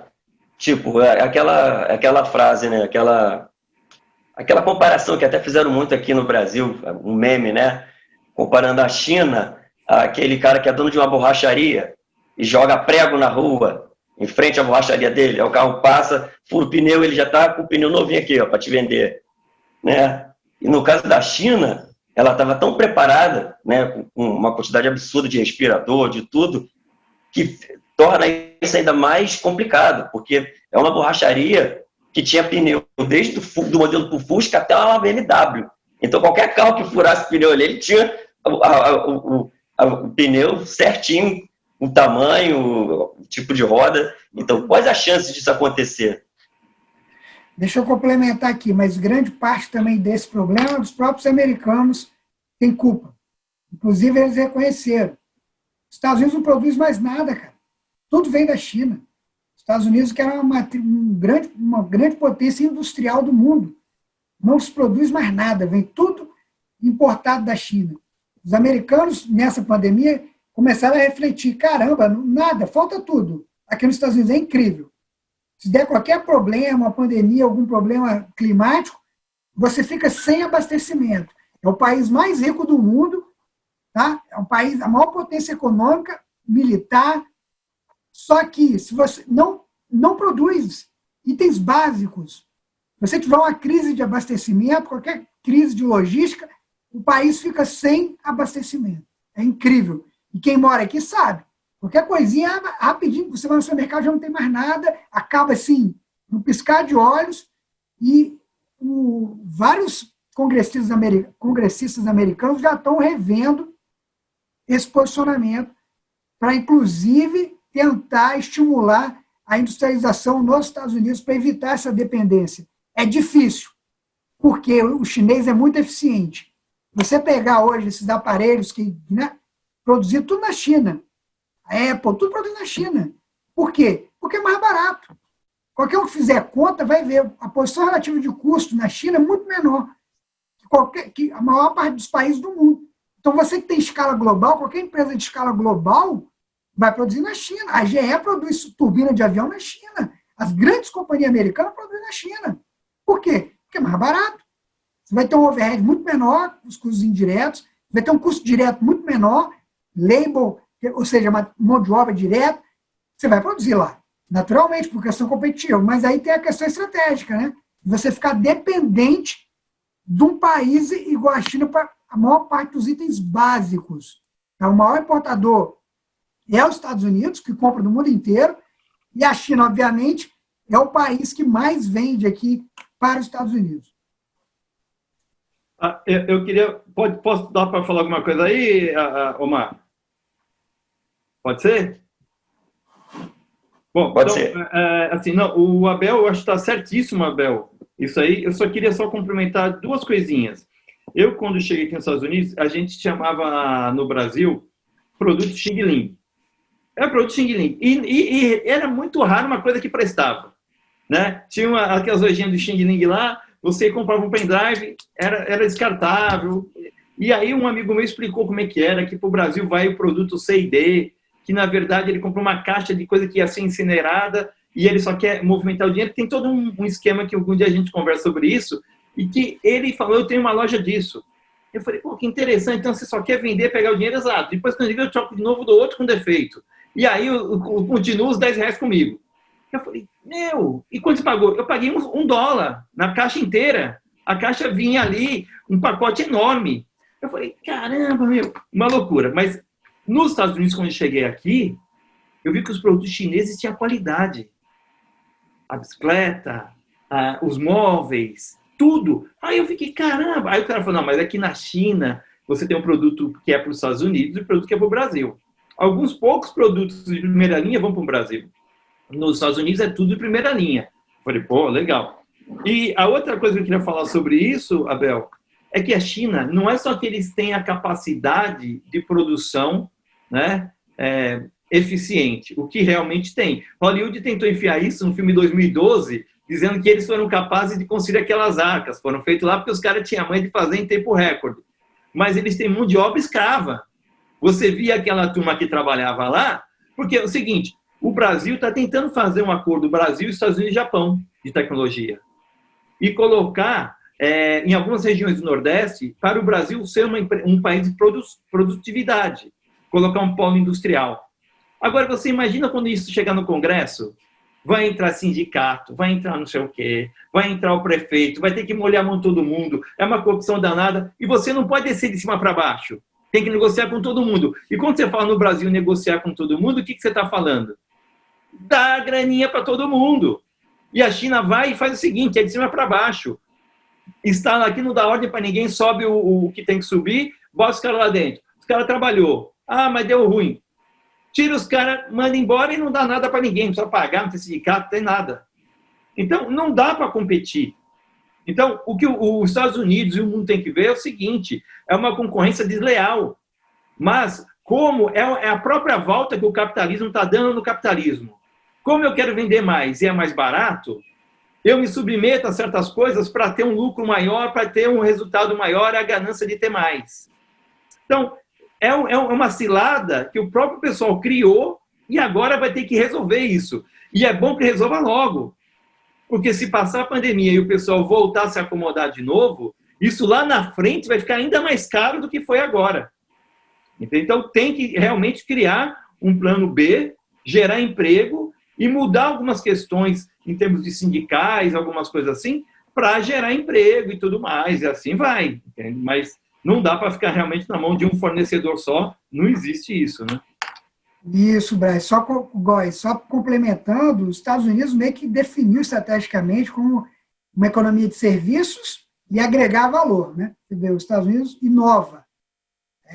tipo, aquela frase, né? Aquela comparação que até fizeram muito aqui no Brasil, um meme, né? Comparando a China àquele cara que é dono de uma borracharia e joga prego na rua, em frente à borracharia dele. Aí o carro passa, fura o pneu, ele já está com o pneu novinho aqui, ó, para te vender. Né? E no caso da China, ela estava tão preparada, né, com uma quantidade absurda de respirador, de tudo, que torna isso ainda mais complicado, porque é uma borracharia que tinha pneu desde do modelo do Fusca até uma BMW. Então, qualquer carro que furasse o pneu ali, ele tinha o pneu certinho, o tamanho, o tipo de roda. Então, quais as chances disso acontecer? Deixa eu complementar aqui, mas grande parte também desse problema, os próprios americanos têm culpa. Inclusive, eles reconheceram. Os Estados Unidos não produz mais nada, cara. Tudo vem da China. Os Estados Unidos, que era uma grande potência industrial do mundo, não se produz mais nada, vem tudo importado da China. Os americanos, nessa pandemia, começaram a refletir, caramba, nada, falta tudo. Aqui nos Estados Unidos é incrível. Se der qualquer problema, uma pandemia, algum problema climático, você fica sem abastecimento. É o país mais rico do mundo, tá? É um país, a maior potência econômica, militar, só que se você não produz itens básicos, se você tiver uma crise de abastecimento, qualquer crise de logística, o país fica sem abastecimento. É incrível. E quem mora aqui sabe. Qualquer coisinha, rapidinho, você vai no supermercado, já não tem mais nada, acaba assim, no piscar de olhos, e vários congressistas americanos já estão revendo esse posicionamento para, inclusive, tentar estimular a industrialização nos Estados Unidos para evitar essa dependência. É difícil, porque o chinês é muito eficiente. Você pegar hoje esses aparelhos que, né, produzir tudo na China, a Apple, tudo produzido na China. Por quê? Porque é mais barato. Qualquer um que fizer conta vai ver a posição relativa de custo na China é muito menor que a maior parte dos países do mundo. Então, você que tem escala global, qualquer empresa de escala global vai produzir na China. A GE produz turbina de avião na China. As grandes companhias americanas produzem na China. Por quê? Porque é mais barato. Você vai ter um overhead muito menor, os custos indiretos, vai ter um custo direto muito menor, labor, ou seja, uma mão de obra direta, você vai produzir lá, naturalmente, por questão competitiva. Mas aí tem a questão estratégica, né? Você ficar dependente de um país igual a China para a maior parte dos itens básicos. Então, o maior importador é os Estados Unidos, que compra do mundo inteiro, e a China, obviamente, é o país que mais vende aqui para os Estados Unidos. Eu queria... Posso dar para falar alguma coisa aí, Omar? Pode ser? Bom, Pode então, ser. Assim, não, o Abel, eu acho que está certíssimo, Abel. Isso aí, eu só queria complementar duas coisinhas. Eu, quando cheguei aqui nos Estados Unidos, a gente chamava no Brasil produto Xing Ling. Era produto Xing Ling. E era muito raro uma coisa que prestava. Né? Tinha aquelas lojinhas do Xing Ling lá, você comprava um pendrive, era descartável. E aí um amigo meu explicou como é que era, que para o Brasil vai o produto C&D, que na verdade ele comprou uma caixa de coisa que ia ser incinerada e ele só quer movimentar o dinheiro. Tem todo um esquema que algum dia a gente conversa sobre isso, e que ele falou, eu tenho uma loja disso. Eu falei, pô, que interessante, então você só quer vender, pegar o dinheiro exato. Depois, quando eu troco de novo, do outro com defeito. E aí eu continuo os R$10 comigo. Eu falei, e quanto você pagou? Eu paguei $1 na caixa inteira. A caixa vinha ali, um pacote enorme. Eu falei, caramba, uma loucura. Mas nos Estados Unidos, quando eu cheguei aqui, eu vi que os produtos chineses tinham qualidade. A bicicleta, os móveis, tudo. Aí eu fiquei, caramba. Aí o cara falou, não, mas aqui na China você tem um produto que é para os Estados Unidos e um produto que é para o Brasil. Alguns poucos produtos de primeira linha vão para o Brasil. Nos Estados Unidos é tudo de primeira linha. Eu falei, pô, legal. E a outra coisa que eu queria falar sobre isso, Abel, é que a China, não é só que eles têm a capacidade de produção, né, eficiente, o que realmente tem. Hollywood tentou enfiar isso no filme 2012, dizendo que eles foram capazes de construir aquelas arcas. Foram feitos lá porque os caras tinham a mãe de fazer em tempo recorde. Mas eles têm mão de obra escrava. Você via aquela turma que trabalhava lá, porque é o seguinte, o Brasil está tentando fazer um acordo, Brasil, Estados Unidos e Japão, de tecnologia. E colocar, em algumas regiões do Nordeste, para o Brasil ser um país de produtividade. Colocar um polo industrial. Agora, você imagina quando isso chegar no Congresso? Vai entrar sindicato, vai entrar não sei o quê, vai entrar o prefeito, vai ter que molhar a mão de todo mundo, é uma corrupção danada, e você não pode descer de cima para baixo. Tem que negociar com todo mundo. E quando você fala no Brasil negociar com todo mundo, o que você está falando? Dá graninha para todo mundo. E a China vai e faz o seguinte, é de cima para baixo. Instala aqui, não dá ordem para ninguém, sobe o que tem que subir, bota os caras lá dentro. Os caras trabalhou. Ah, mas deu ruim. Tira os caras, manda embora e não dá nada para ninguém. Não precisa pagar, não tem sindicato, não tem nada. Então, não dá para competir. Então, o que os Estados Unidos e o mundo tem que ver é o seguinte, é uma concorrência desleal. Mas, como é a própria volta que o capitalismo está dando no capitalismo. Como eu quero vender mais e é mais barato, eu me submeto a certas coisas para ter um lucro maior, para ter um resultado maior, é a ganância de ter mais. Então, é uma cilada que o próprio pessoal criou e agora vai ter que resolver isso. E é bom que resolva logo. Porque se passar a pandemia e o pessoal voltar a se acomodar de novo, isso lá na frente vai ficar ainda mais caro do que foi agora. Então, tem que realmente criar um plano B, gerar emprego e mudar algumas questões em termos de sindicais, algumas coisas assim, para gerar emprego e tudo mais. E assim vai. Entende? Mas não dá para ficar realmente na mão de um fornecedor só. Não existe isso, né? Isso, Braz. Só complementando, os Estados Unidos meio que definiu estrategicamente como uma economia de serviços e agregar valor, né? Os Estados Unidos inova.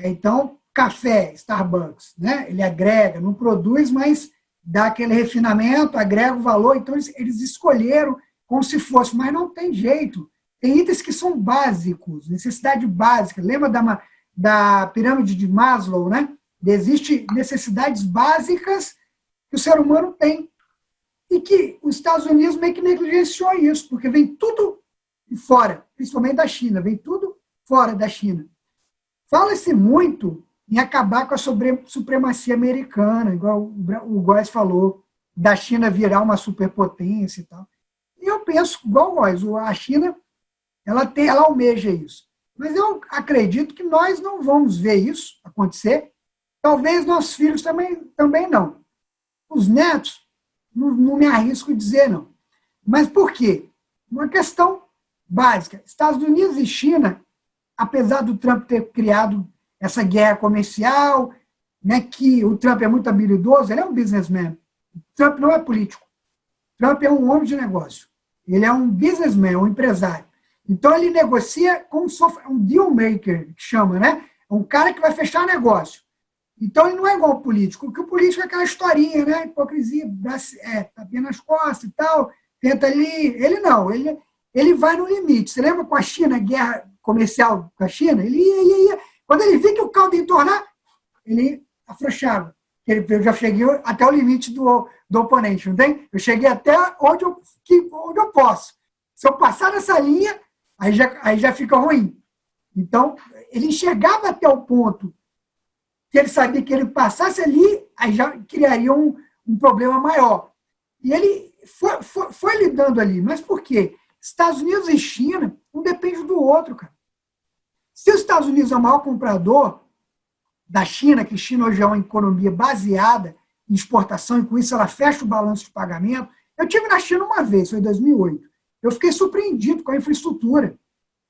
Então, café, Starbucks, né? Ele agrega, não produz, mas dá aquele refinamento, agrega o valor. Então, eles escolheram como se fosse, mas não tem jeito. Tem itens que são básicos, necessidade básica. Lembra da pirâmide de Maslow, né? Existem necessidades básicas que o ser humano tem. E que os Estados Unidos meio que negligenciou isso, porque vem tudo de fora, principalmente da China, vem tudo fora da China. Fala-se muito em acabar com a supremacia americana, igual o Góes falou, da China virar uma superpotência e tal. E eu penso, igual o Góes, a China ela almeja isso. Mas eu acredito que nós não vamos ver isso acontecer. Talvez nossos filhos também não. Os netos, não me arrisco a dizer não. Mas por quê? Uma questão básica. Estados Unidos e China apesar do Trump ter criado essa guerra comercial, né, que o Trump é muito habilidoso, ele é um businessman. O Trump não é político. O Trump é um homem de negócio. Ele é um businessman, um empresário. Então, ele negocia como se fosse um deal maker, que chama, né? É um cara que vai fechar negócio. Então, ele não é igual ao político, porque o político é aquela historinha, né? Hipocrisia, tapinha nas costas e tal, tenta ali. Ele não, ele vai no limite. Você lembra com a China, a guerra comercial com a China? Ele ia. Quando ele viu que o caldo ia entornar, ele afrouxava. Eu já cheguei até o limite do oponente, não tem? Eu cheguei até onde eu posso. Se eu passar nessa linha, aí já fica ruim. Então, ele enxergava até o ponto que ele sabia que ele passasse ali, aí já criaria um problema maior. E ele foi lidando ali. Mas por quê? Estados Unidos e China um depende do outro, cara. Se os Estados Unidos é o maior comprador da China, que a China hoje é uma economia baseada em exportação, e com isso ela fecha o balanço de pagamento. Eu estive na China uma vez, foi em 2008. Eu fiquei surpreendido com a infraestrutura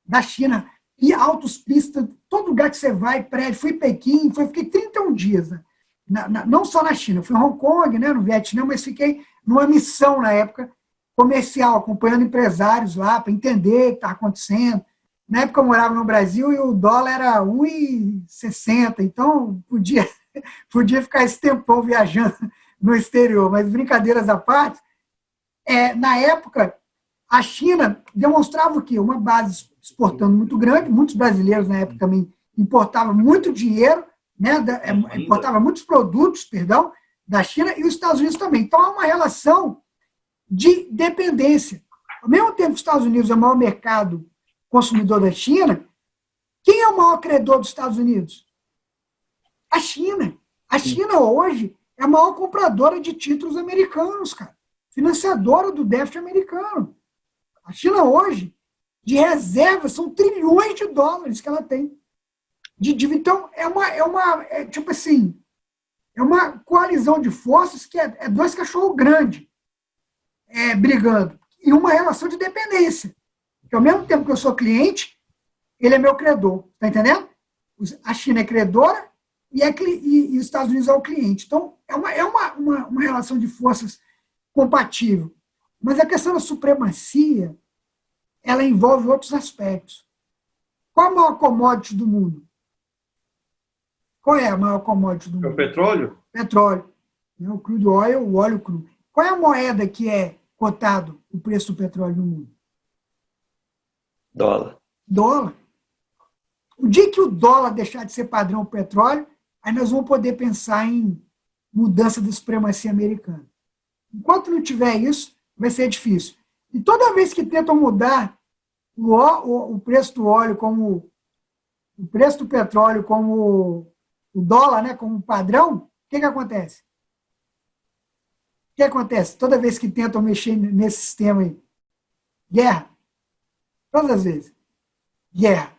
da China. E altos pistas, todo lugar que você vai, prédio. Fui em Pequim, fiquei 31 dias. Né? Não só na China, fui em Hong Kong, né, no Vietnã, mas fiquei numa missão na época comercial, acompanhando empresários lá para entender o que estava acontecendo. Na época eu morava no Brasil e o dólar era 1,60, então podia ficar esse tempão viajando no exterior. Mas brincadeiras à parte, na época a China demonstrava o quê? Uma base exportando muito grande, muitos brasileiros na época também importavam muito dinheiro, né, importavam muitos produtos, perdão, da China, e os Estados Unidos também. Então há uma relação de dependência. Ao mesmo tempo que os Estados Unidos é o maior mercado consumidor da China, quem é o maior credor dos Estados Unidos? A China. A China hoje é a maior compradora de títulos americanos, cara. Financiadora do déficit americano. A China hoje, de reserva, são trilhões de dólares que ela tem de dívida. Então, tipo assim, é uma coalizão de forças que é dois cachorros grandes brigando. E uma relação de dependência. Porque ao mesmo tempo que eu sou cliente, ele é meu credor. Está entendendo? A China é credora e os Estados Unidos é o cliente. Então, é uma relação de forças compatível. Mas a questão da supremacia, ela envolve outros aspectos. Qual é a maior commodity do mundo? Qual é a maior commodity do mundo? É o petróleo? Petróleo. O crude oil, o óleo cru. Qual é a moeda que é cotado o preço do petróleo no mundo? Dólar. O dia que o dólar deixar de ser padrão para o petróleo, aí nós vamos poder pensar em mudança da supremacia americana. Enquanto não tiver isso, vai ser difícil. E toda vez que tentam mudar o preço do óleo como o preço do petróleo como o dólar, né, como padrão, o que acontece? O que acontece? Toda vez que tentam mexer nesse sistema aí, guerra. Todas as vezes. Guerra.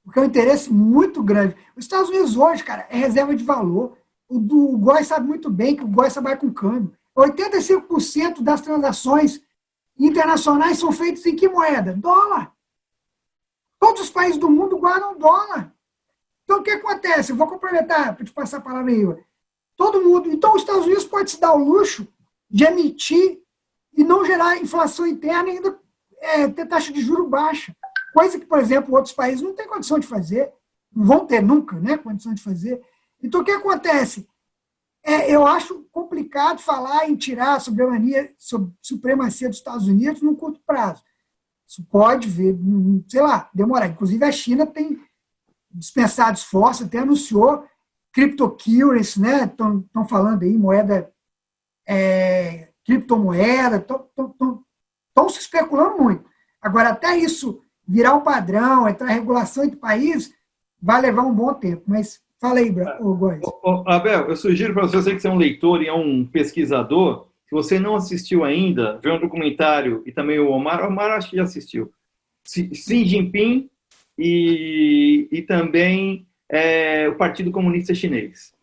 Porque é um interesse muito grande. Os Estados Unidos hoje, cara, é reserva de valor. O Góes sabe muito bem que o Góes trabalha com câmbio. 85% das transações internacionais são feitas em que moeda? Dólar. Todos os países do mundo guardam dólar. Então, o que acontece? Eu vou complementar, para te passar a palavra aí. Todo mundo. Então, os Estados Unidos pode se dar o luxo de emitir e não gerar inflação interna e ainda ter taxa de juros baixa. Coisa que, por exemplo, outros países não têm condição de fazer. Não vão ter nunca, né, condição de fazer. Então, o que acontece? Eu acho complicado falar em tirar a supremacia dos Estados Unidos num curto prazo. Isso pode ver, sei lá, demorar. Inclusive, a China tem dispensado esforço, até anunciou cryptocurrency, né? Estão falando aí, moeda, criptomoeda, estão se especulando muito. Agora, até isso virar um padrão, entrar em regulação entre países, vai levar um bom tempo. Mas fala aí, Góes. Abel, eu sugiro para você, eu sei que você é um leitor e é um pesquisador, se você não assistiu ainda, vê um documentário, e também o Omar acho que já assistiu, Xi Jinping e também o Partido Comunista Chinês.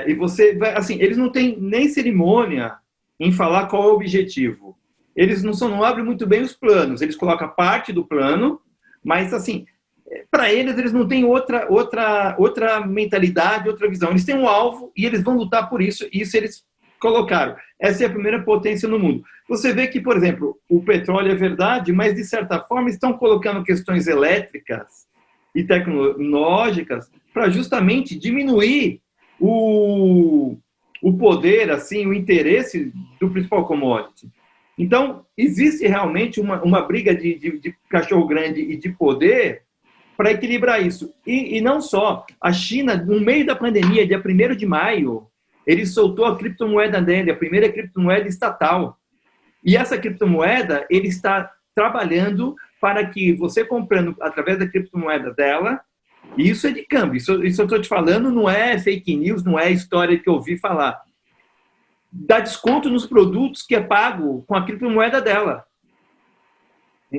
E você vai, assim, eles não têm nem cerimônia em falar qual é o objetivo. Eles não abrem muito bem os planos, eles colocam parte do plano, mas assim, para eles não têm outra mentalidade, outra visão. Eles têm um alvo e eles vão lutar por isso, e isso eles colocaram. Essa é a primeira potência no mundo. Você vê que, por exemplo, o petróleo é verdade, mas, de certa forma, estão colocando questões elétricas e tecnológicas para justamente diminuir o poder, assim, o interesse do principal commodity. Então, existe realmente uma briga de cachorro grande e de poder para equilibrar isso. E não só. A China, no meio da pandemia, dia 1º de maio, ele soltou a criptomoeda dele, a primeira criptomoeda estatal. E essa criptomoeda, ele está trabalhando para que você comprando através da criptomoeda dela, e isso é de câmbio, isso eu estou te falando, não é fake news, não é história que eu ouvi falar. Dá desconto nos produtos que é pago com a criptomoeda dela.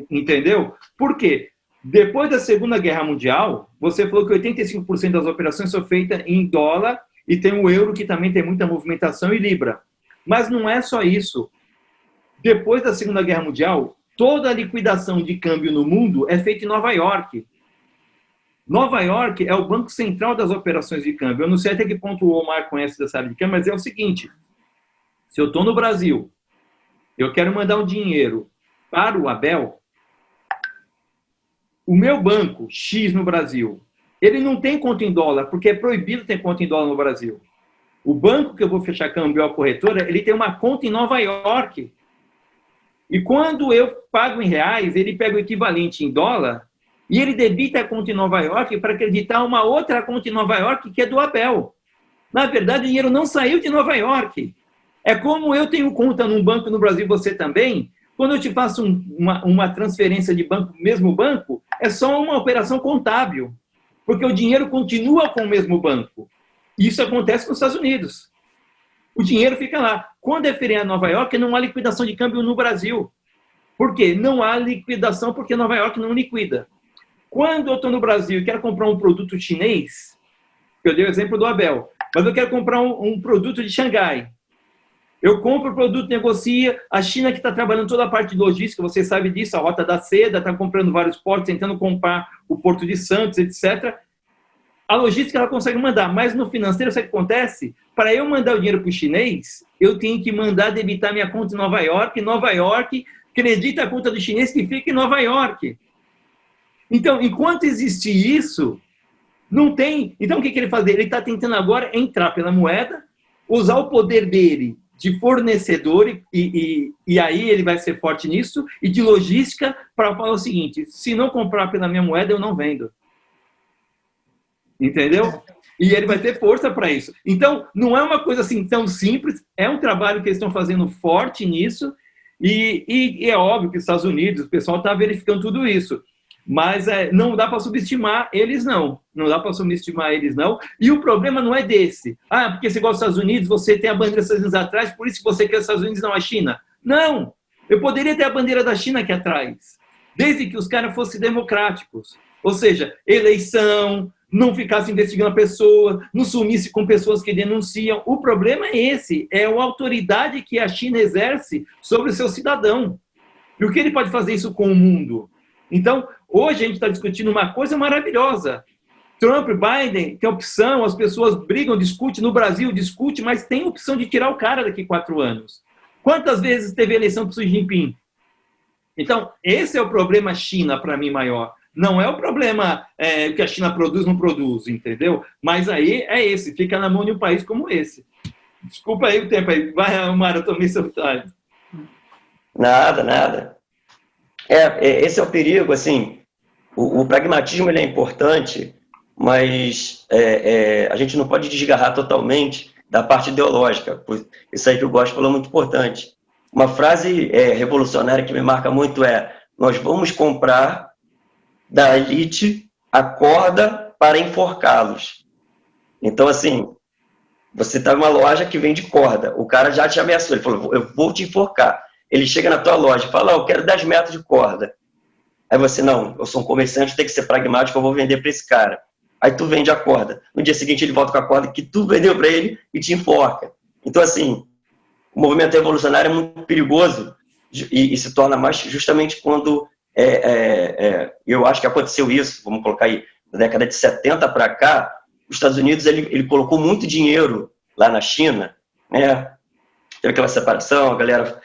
Entendeu? Por quê? Depois da Segunda Guerra Mundial, você falou que 85% das operações são feitas em dólar e tem o euro, que também tem muita movimentação, e libra. Mas não é só isso. Depois da Segunda Guerra Mundial, toda a liquidação de câmbio no mundo é feita em Nova York. Nova York é o banco central das operações de câmbio. Eu não sei até que ponto o Omar conhece dessa área de câmbio, mas é o seguinte: se eu estou no Brasil, eu quero mandar um dinheiro para o Abel, o meu banco, X no Brasil, ele não tem conta em dólar, porque é proibido ter conta em dólar no Brasil. O banco que eu vou fechar câmbio, a corretora, ele tem uma conta em Nova York. E quando eu pago em reais, ele pega o equivalente em dólar e ele debita a conta em Nova York para acreditar uma outra conta em Nova York, que é do Abel. Na verdade, o dinheiro não saiu de Nova York. É como eu tenho conta num banco no Brasil, você também. Quando eu te faço uma transferência de banco, mesmo banco, é só uma operação contábil, porque o dinheiro continua com o mesmo banco. Isso acontece nos Estados Unidos. O dinheiro fica lá. Quando é feriado em Nova York, não há liquidação de câmbio no Brasil. Por quê? Não há liquidação porque Nova York não liquida. Quando eu estou no Brasil e quero comprar um produto chinês, eu dei o exemplo do Abel, mas eu quero comprar um produto de Xangai. Eu compro o produto, negocia, a China que está trabalhando toda a parte de logística, você sabe disso, a Rota da Seda, está comprando vários portos, tentando comprar o Porto de Santos, etc. A logística ela consegue mandar, mas no financeiro, sabe o que acontece? Para eu mandar o dinheiro para o chinês, eu tenho que mandar debitar minha conta em Nova York acredita a conta do chinês que fica em Nova York. Então, enquanto existe isso, não tem... Então, o que ele faz? Ele está tentando agora entrar pela moeda, usar o poder dele de fornecedor, e aí ele vai ser forte nisso, e de logística, para falar o seguinte: se não comprar pela minha moeda, eu não vendo. Entendeu? E ele vai ter força para isso. Então, não é uma coisa assim tão simples, é um trabalho que eles estão fazendo forte nisso, e é óbvio que os Estados Unidos, o pessoal está verificando tudo isso. Mas não dá para subestimar eles, não. Não dá para subestimar eles, não. E o problema não é desse. Ah, porque você gosta dos Estados Unidos, você tem a bandeira dos Estados Unidos atrás, por isso que você quer os Estados Unidos, não a China. Não! Eu poderia ter a bandeira da China aqui atrás, desde que os caras fossem democráticos. Ou seja, eleição, não ficasse investigando a pessoa, não sumisse com pessoas que denunciam. O problema é esse, é a autoridade que a China exerce sobre o seu cidadão. E o que ele pode fazer isso com o mundo? Então, hoje a gente está discutindo uma coisa maravilhosa. Trump, Biden, tem opção, as pessoas brigam, discutem, no Brasil discute, mas tem opção de tirar o cara daqui 4 anos. Quantas vezes teve eleição para o Xi Jinping? Então, esse é o problema China, para mim, maior. Não é o problema que a China produz, não produz, entendeu? Mas aí é esse, fica na mão de um país como esse. Desculpa aí o tempo aí. Vai, Omar, eu tomei seu time. Nada. Esse é o perigo, assim, o pragmatismo ele é importante, mas a gente não pode desgarrar totalmente da parte ideológica. Isso aí que o Góes falou é muito importante. Uma frase revolucionária que me marca muito é: nós vamos comprar da elite a corda para enforcá-los. Então, assim, você está numa loja que vende corda, o cara já te ameaçou, ele falou: eu vou te enforcar. Ele chega na tua loja e fala: eu quero 10 metros de corda. Aí você: não, eu sou um comerciante, tem que ser pragmático, eu vou vender para esse cara. Aí tu vende a corda. No dia seguinte ele volta com a corda que tu vendeu para ele e te enforca. Então, assim, o movimento revolucionário é muito perigoso e se torna mais justamente quando eu acho que aconteceu isso, vamos colocar aí, na década de 70 para cá, os Estados Unidos ele colocou muito dinheiro lá na China, né? Teve aquela separação, a galera,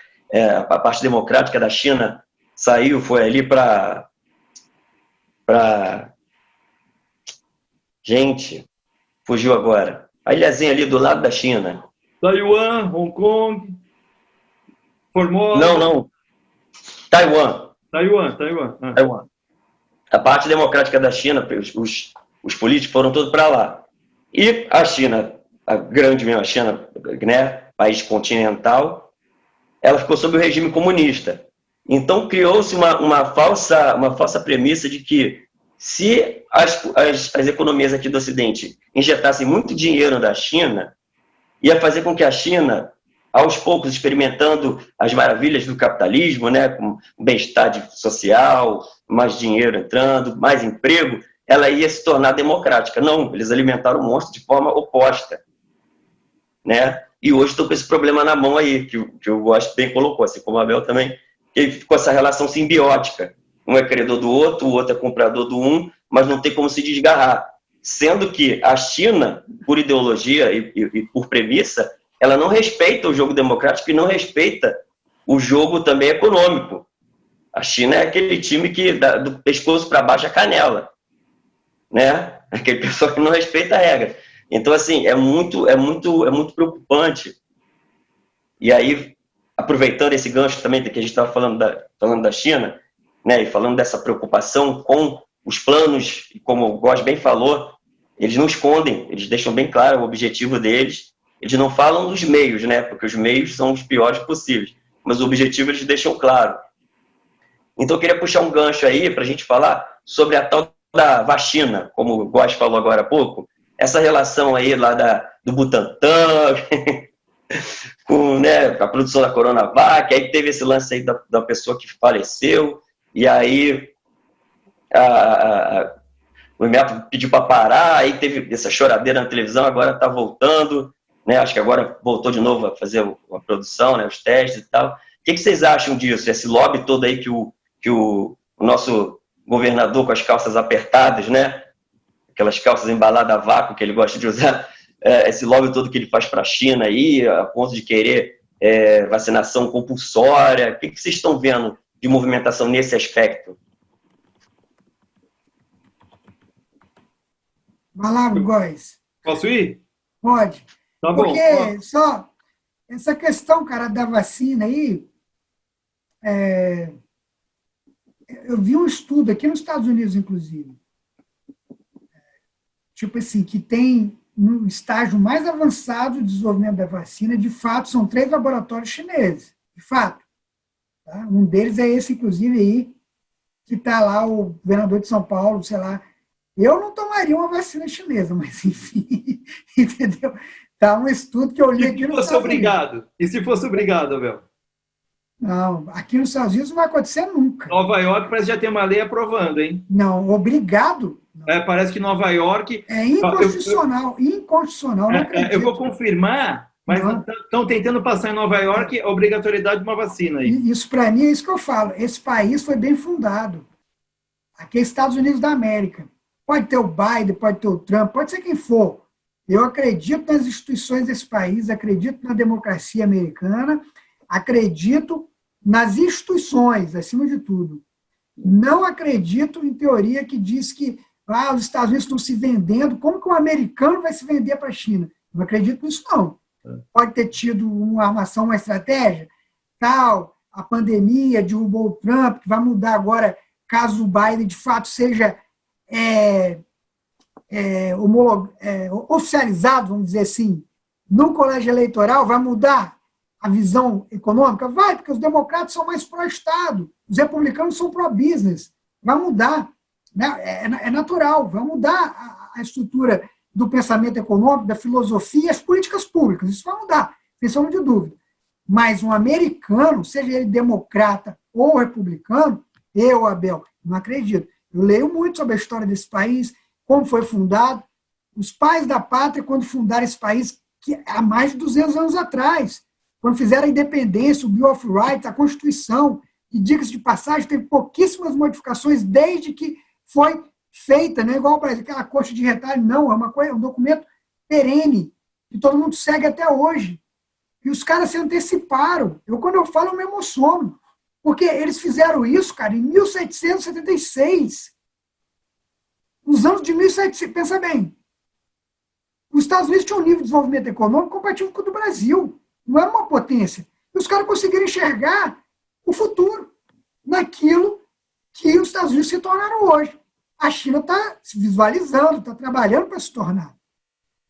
a parte democrática da China saiu, foi ali para gente, fugiu agora, a ilhazinha ali do lado da China. Taiwan, Hong Kong, Formosa. Não, Taiwan. Taiwan. A parte democrática da China, os políticos foram todos para lá. E a China, a grande mesmo, a China, né, país continental, ela ficou sob o regime comunista. Então criou-se uma falsa premissa de que se as economias aqui do Ocidente injetassem muito dinheiro da China, ia fazer com que a China, aos poucos, experimentando as maravilhas do capitalismo, né, com bem-estar social, mais dinheiro entrando, mais emprego, ela ia se tornar democrática. Não, eles alimentaram o monstro de forma oposta, né? E hoje estou com esse problema na mão aí, que eu gosto bem colocou, assim como a Abel também, que ficou essa relação simbiótica. Um é credor do outro, o outro é comprador do um, mas não tem como se desgarrar. Sendo que a China, por ideologia e por premissa, ela não respeita o jogo democrático e não respeita o jogo também econômico. A China é aquele time que dá do pescoço para baixo a canela, né? Aquele pessoal que não respeita a regra. Então, assim, é muito preocupante. E aí, aproveitando esse gancho também que a gente estava falando da China, né, e falando dessa preocupação com os planos, como o Góes bem falou, eles não escondem, eles deixam bem claro o objetivo deles, eles não falam dos meios, né, porque os meios são os piores possíveis, mas o objetivo eles deixam claro. Então, eu queria puxar um gancho aí para a gente falar sobre a tal da vacina, como o Góes falou agora há pouco, essa relação aí lá do Butantan, com, né, a produção da Coronavac, aí teve esse lance aí da pessoa que faleceu, e aí o IMEP pediu para parar, aí teve essa choradeira na televisão, agora está voltando, né, acho que agora voltou de novo a fazer a produção, né, os testes e tal. O que vocês acham disso, esse lobby todo aí que o nosso governador com as calças apertadas, né, aquelas calças embaladas a vácuo que ele gosta de usar, esse lobby todo que ele faz para a China aí, a ponto de querer vacinação compulsória, o que vocês estão vendo de movimentação nesse aspecto? Vai lá, Góes. Posso ir? Pode. Tá bom. Porque só essa questão, cara, da vacina aí, eu vi um estudo aqui nos Estados Unidos, inclusive, tipo assim, que tem no estágio mais avançado de desenvolvimento da vacina, de fato, são 3 laboratórios chineses, de fato. Tá? Um deles é esse, inclusive, aí, que está lá o governador de São Paulo, sei lá. Eu não tomaria uma vacina chinesa, mas enfim, entendeu? Tá um estudo que eu li aqui nos Estados Unidos. E se fosse obrigado, Abel? Não, aqui nos Estados Unidos não vai acontecer nunca. Nova York parece que já tem uma lei aprovando, hein? Não, obrigado. Parece que Nova York... É inconstitucional, inconstitucional, não acredito. Eu vou confirmar, mas estão tentando passar em Nova York a obrigatoriedade de uma vacina aí. Isso, para mim, é isso que eu falo. Esse país foi bem fundado. Aqui é Estados Unidos da América. Pode ter o Biden, pode ter o Trump, pode ser quem for. Eu acredito nas instituições desse país, acredito na democracia americana, acredito nas instituições, acima de tudo. Não acredito em teoria que diz que os Estados Unidos estão se vendendo. Como que um americano vai se vender para a China? Não acredito nisso, não. Pode ter tido uma armação, uma estratégia, tal, a pandemia derrubou o Trump, que vai mudar agora, caso o Biden, de fato, seja oficializado, vamos dizer assim, no colégio eleitoral, vai mudar a visão econômica? Vai, porque os democratas são mais pró-Estado, os republicanos são pró-business. Vai mudar, né? É natural, vai mudar a estrutura do pensamento econômico, da filosofia e as políticas públicas. Isso vai mudar, sem sombra de dúvida. Mas um americano, seja ele democrata ou republicano, eu, Abel, não acredito. Eu leio muito sobre a história desse país, como foi fundado. Os pais da pátria, quando fundaram esse país, que há mais de 200 anos atrás, quando fizeram a independência, o Bill of Rights, a Constituição, e diga-se de passagem, teve pouquíssimas modificações desde que foi feita, né? Igual o Brasil, aquela coxa de retalho, não, é um documento perene, que todo mundo segue até hoje. E os caras se anteciparam. Quando eu falo, eu me emociono. Porque eles fizeram isso, cara, em 1776. Nos anos de 1700, pensa bem, os Estados Unidos tinham um nível de desenvolvimento econômico compatível com o do Brasil. Não era uma potência. E os caras conseguiram enxergar o futuro naquilo que os Estados Unidos se tornaram hoje. A China está se visualizando, está trabalhando para se tornar.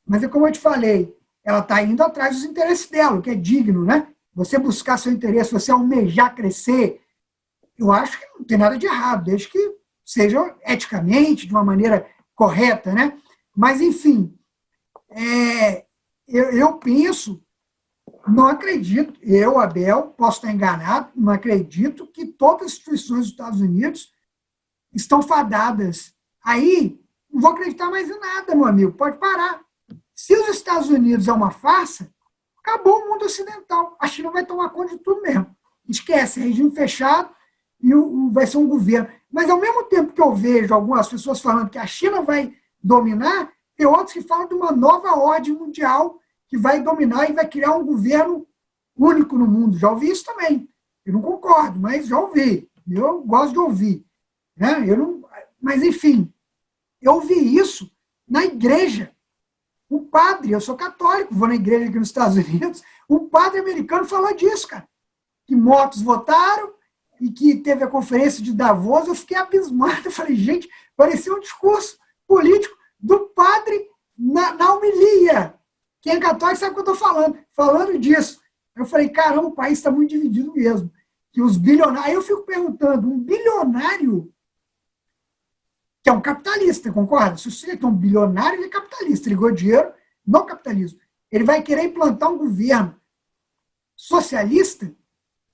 Mas é como eu te falei, ela está indo atrás dos interesses dela, o que é digno, né? Você buscar seu interesse, você almejar crescer, eu acho que não tem nada de errado, desde que seja eticamente, de uma maneira correta, né? Mas, enfim, eu penso, não acredito, eu, Abel, posso estar enganado, não acredito que todas as instituições dos Estados Unidos estão fadadas. Aí, não vou acreditar mais em nada, meu amigo, pode parar. Se os Estados Unidos é uma farsa, acabou o mundo ocidental. A China vai tomar conta de tudo mesmo. Esquece, é regime fechado e vai ser um governo. Mas, ao mesmo tempo que eu vejo algumas pessoas falando que a China vai dominar, tem outros que falam de uma nova ordem mundial que vai dominar e vai criar um governo único no mundo. Já ouvi isso também. Eu não concordo, mas já ouvi. Eu gosto de ouvir. Né? Mas, enfim, eu ouvi isso na igreja. Um padre, eu sou católico, vou na igreja aqui nos Estados Unidos, um padre americano falou disso, cara. Que mortos votaram e que teve a conferência de Davos, eu fiquei abismado. Eu falei, gente, parecia um discurso político do padre na homilia. Quem é católico sabe o que eu estou falando. Falando disso. Eu falei, caramba, o país está muito dividido mesmo. Que os bilionários... Aí eu fico perguntando, um bilionário que é um capitalista, concorda? Se você é um bilionário, ele é capitalista, ele ganhou dinheiro no capitalismo. Ele vai querer implantar um governo socialista?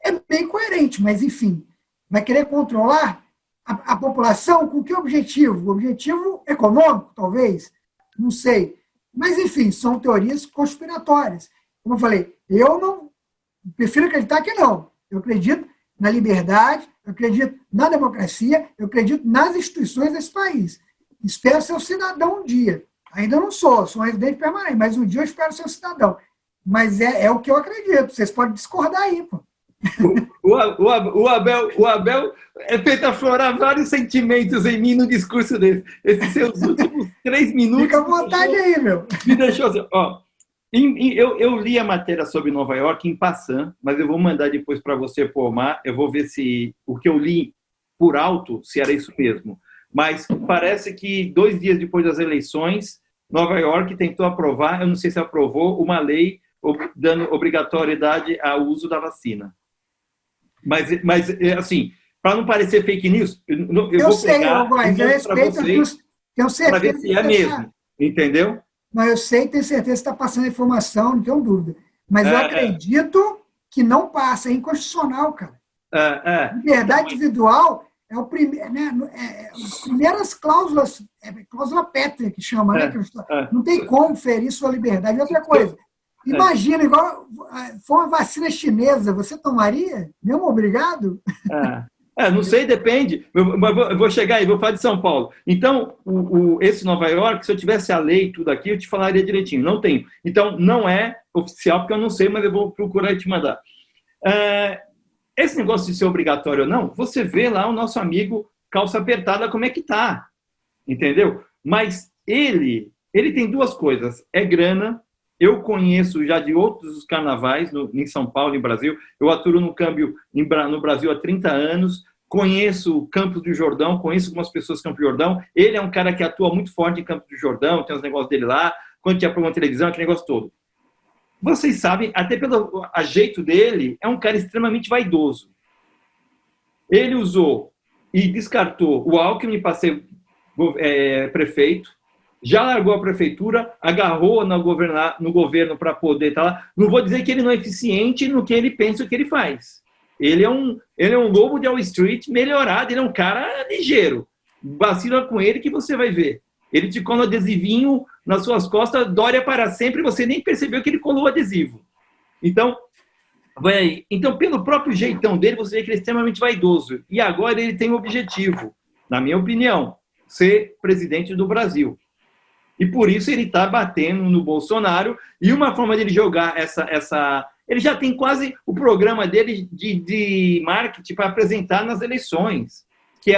É bem coerente, mas, enfim, vai querer controlar a população com que objetivo? O objetivo econômico, talvez? Não sei. Mas, enfim, são teorias conspiratórias. Como eu falei, eu não prefiro acreditar que não. Eu acredito na liberdade, eu acredito na democracia, eu acredito nas instituições desse país. Espero ser um cidadão um dia. Ainda não sou um residente permanente, mas um dia eu espero ser um cidadão. Mas é o que eu acredito. Vocês podem discordar aí, pô. O Abel é feito aflorar vários sentimentos em mim no discurso dele. Esses seus últimos 3 minutos... Fica à vontade aí, meu. Me deixou assim, ó... Eu li a matéria sobre Nova York em passant, mas eu vou mandar depois para você, Pomar. Eu vou ver se o que eu li por alto, se era isso mesmo. Mas parece que 2 dias depois das eleições, Nova York tentou aprovar, eu não sei se aprovou, uma lei dando obrigatoriedade ao uso da vacina. Mas assim, para não parecer fake news, eu vou sei, pegar eu respeito para ver se é mesmo, entendeu? Mas eu sei, tenho certeza que está passando informação, não tenho dúvida. Mas eu acredito que não passa, é inconstitucional, cara. Liberdade individual é o primeiro, né? As primeiras cláusulas, cláusula pétrea que chama, né? Não tem como ferir sua liberdade. Outra coisa, imagina, igual foi uma vacina chinesa, você tomaria? Mesmo obrigado? Não sei, depende. Eu vou chegar aí, vou falar de São Paulo. Então, esse Nova York, se eu tivesse a lei e tudo aqui, eu te falaria direitinho. Não tenho. Então, não é oficial, porque eu não sei, mas eu vou procurar e te mandar. Esse negócio de ser obrigatório ou não, você vê lá o nosso amigo calça apertada, como é que tá. Entendeu? Mas ele tem 2 coisas. É grana. Eu conheço já de outros carnavais em São Paulo, em Brasil. Eu aturo no câmbio no Brasil há 30 anos. Conheço Campos do Jordão, conheço algumas pessoas de Campos do Jordão. Ele é um cara que atua muito forte em Campos do Jordão, tem os negócios dele lá. Quando tinha programa de televisão, aquele negócio todo. Vocês sabem, até pelo jeito dele, é um cara extremamente vaidoso. Ele usou e descartou o Alckmin para ser prefeito. Já largou a prefeitura, agarrou no governo para poder estar lá. Não vou dizer que ele não é eficiente no que ele pensa, o que ele faz. Ele é um lobo de Wall Street melhorado, ele é um cara ligeiro. Vacila com ele que você vai ver. Ele te cola adesivinho nas suas costas, Dória para sempre, você nem percebeu que ele colou o adesivo. Então, Vai aí. Então, pelo próprio jeitão dele, você vê que ele é extremamente vaidoso. E agora ele tem um objetivo, na minha opinião, ser presidente do Brasil. E por isso ele está batendo no Bolsonaro. E uma forma dele jogar essa... Ele já tem quase o programa dele de marketing para apresentar nas eleições, que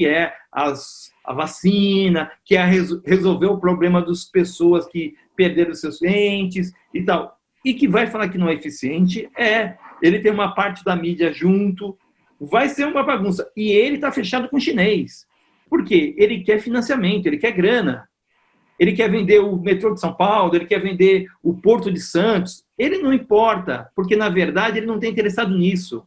é a vacina, que é resolver o problema das pessoas que perderam seus entes e tal. E que vai falar que não é eficiente, ele tem uma parte da mídia junto, vai ser uma bagunça. E ele está fechado com o chinês. Por quê? Ele quer financiamento, ele quer grana. Ele quer vender o metrô de São Paulo, ele quer vender o Porto de Santos. Ele não importa, porque, na verdade, ele não está interessado nisso.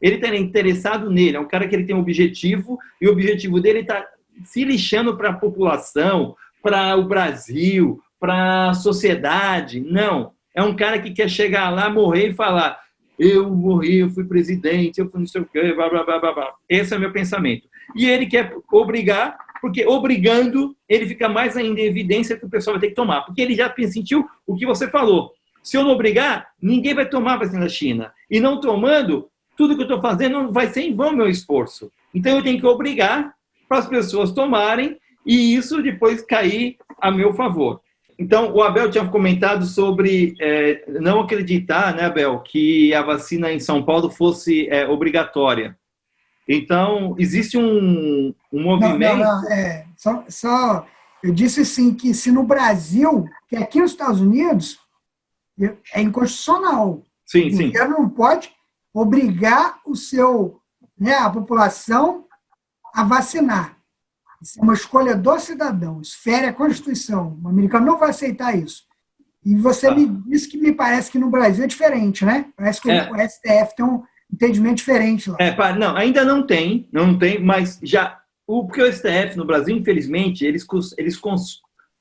Ele está interessado nele. É um cara que ele tem um objetivo, e o objetivo dele está se lixando para a população, para o Brasil, para a sociedade. Não. É um cara que quer chegar lá, morrer e falar: eu morri, eu fui presidente, eu fui não sei o quê, blá, blá, blá, blá, blá. Esse é o meu pensamento. E ele quer obrigar, porque obrigando, ele fica mais ainda em evidência que o pessoal vai ter que tomar. Porque ele já sentiu o que você falou. Se eu não obrigar, ninguém vai tomar vacina da China. E não tomando, tudo que eu estou fazendo vai ser em vão meu esforço. Então eu tenho que obrigar para as pessoas tomarem e isso depois cair a meu favor. Então, o Abel tinha comentado sobre não acreditar, né, Abel, que a vacina em São Paulo fosse obrigatória. Então, existe um movimento... Não, eu disse assim, que se no Brasil, que aqui nos Estados Unidos, é inconstitucional. Sim, o governo não pode obrigar a população a vacinar. Isso é uma escolha do cidadão, isso fere a Constituição. O americano não vai aceitar isso. E você me disse que me parece que no Brasil é diferente, né? Parece que o STF tem um entendimento diferente lá. Não, ainda não tem, mas já... Porque o STF no Brasil, infelizmente, eles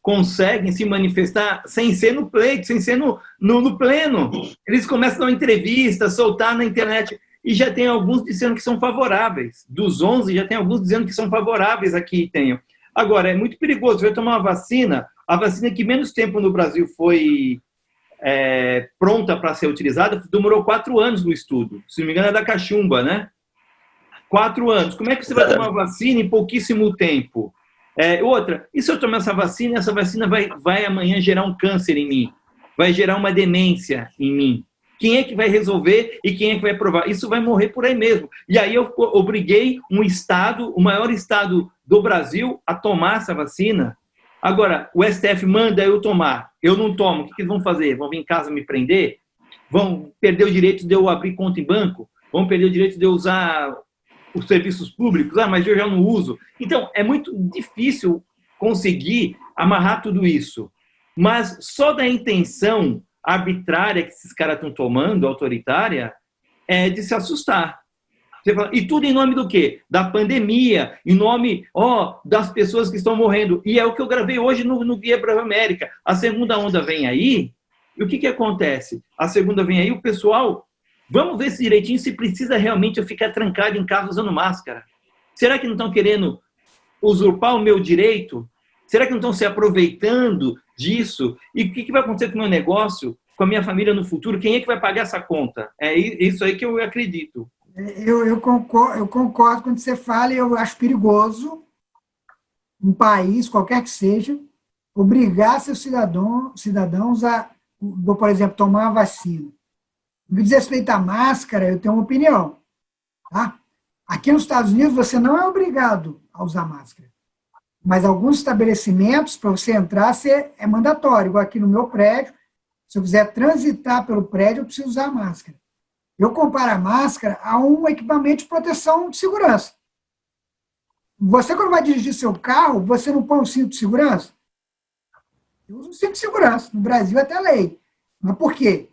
conseguem se manifestar sem ser no pleito, sem ser no pleno. Eles começam a dar uma entrevista, soltar na internet... E já tem alguns dizendo que são favoráveis. Dos 11, já tem alguns dizendo que são favoráveis aqui. Agora, é muito perigoso. Você vai tomar uma vacina, a vacina que menos tempo no Brasil foi pronta para ser utilizada, demorou 4 anos no estudo. Se não me engano, é da cachumba, né? 4 anos. Como é que você vai tomar vacina em pouquíssimo tempo? Outra, e se eu tomar essa vacina vai amanhã gerar um câncer em mim? Vai gerar uma demência em mim? Quem é que vai resolver e quem é que vai aprovar? Isso vai morrer por aí mesmo. E aí eu obriguei um estado, o maior estado do Brasil, a tomar essa vacina. Agora, o STF manda eu tomar. Eu não tomo. O que eles vão fazer? Vão vir em casa me prender? Vão perder o direito de eu abrir conta em banco? Vão perder o direito de eu usar os serviços públicos? Mas eu já não uso. Então, é muito difícil conseguir amarrar tudo isso. Mas só da intenção arbitrária que esses caras estão tomando, autoritária, é de se assustar. E tudo em nome do quê? Da pandemia, em nome das pessoas que estão morrendo. E é o que eu gravei hoje no Guia Brava América. A segunda onda vem aí, e o que acontece? A segunda vem aí, o pessoal... Vamos ver se direitinho se precisa realmente eu ficar trancado em casa usando máscara. Será que não estão querendo usurpar o meu direito? Será que não estão se aproveitando disso? E o que vai acontecer com o meu negócio, com a minha família no futuro? Quem é que vai pagar essa conta? É isso aí que eu acredito. Eu concordo quando você fala, e eu acho perigoso um país, qualquer que seja, obrigar seus cidadãos a, por exemplo, tomar a vacina. No que diz respeito à máscara, eu tenho uma opinião. Tá? Aqui nos Estados Unidos, você não é obrigado a usar máscara. Mas alguns estabelecimentos, para você entrar, é mandatório. Igual aqui no meu prédio, se eu quiser transitar pelo prédio, eu preciso usar máscara. Eu comparo a máscara a um equipamento de proteção de segurança. Você, quando vai dirigir seu carro, você não põe um cinto de segurança? Eu uso um cinto de segurança. No Brasil, até lei. Mas por quê?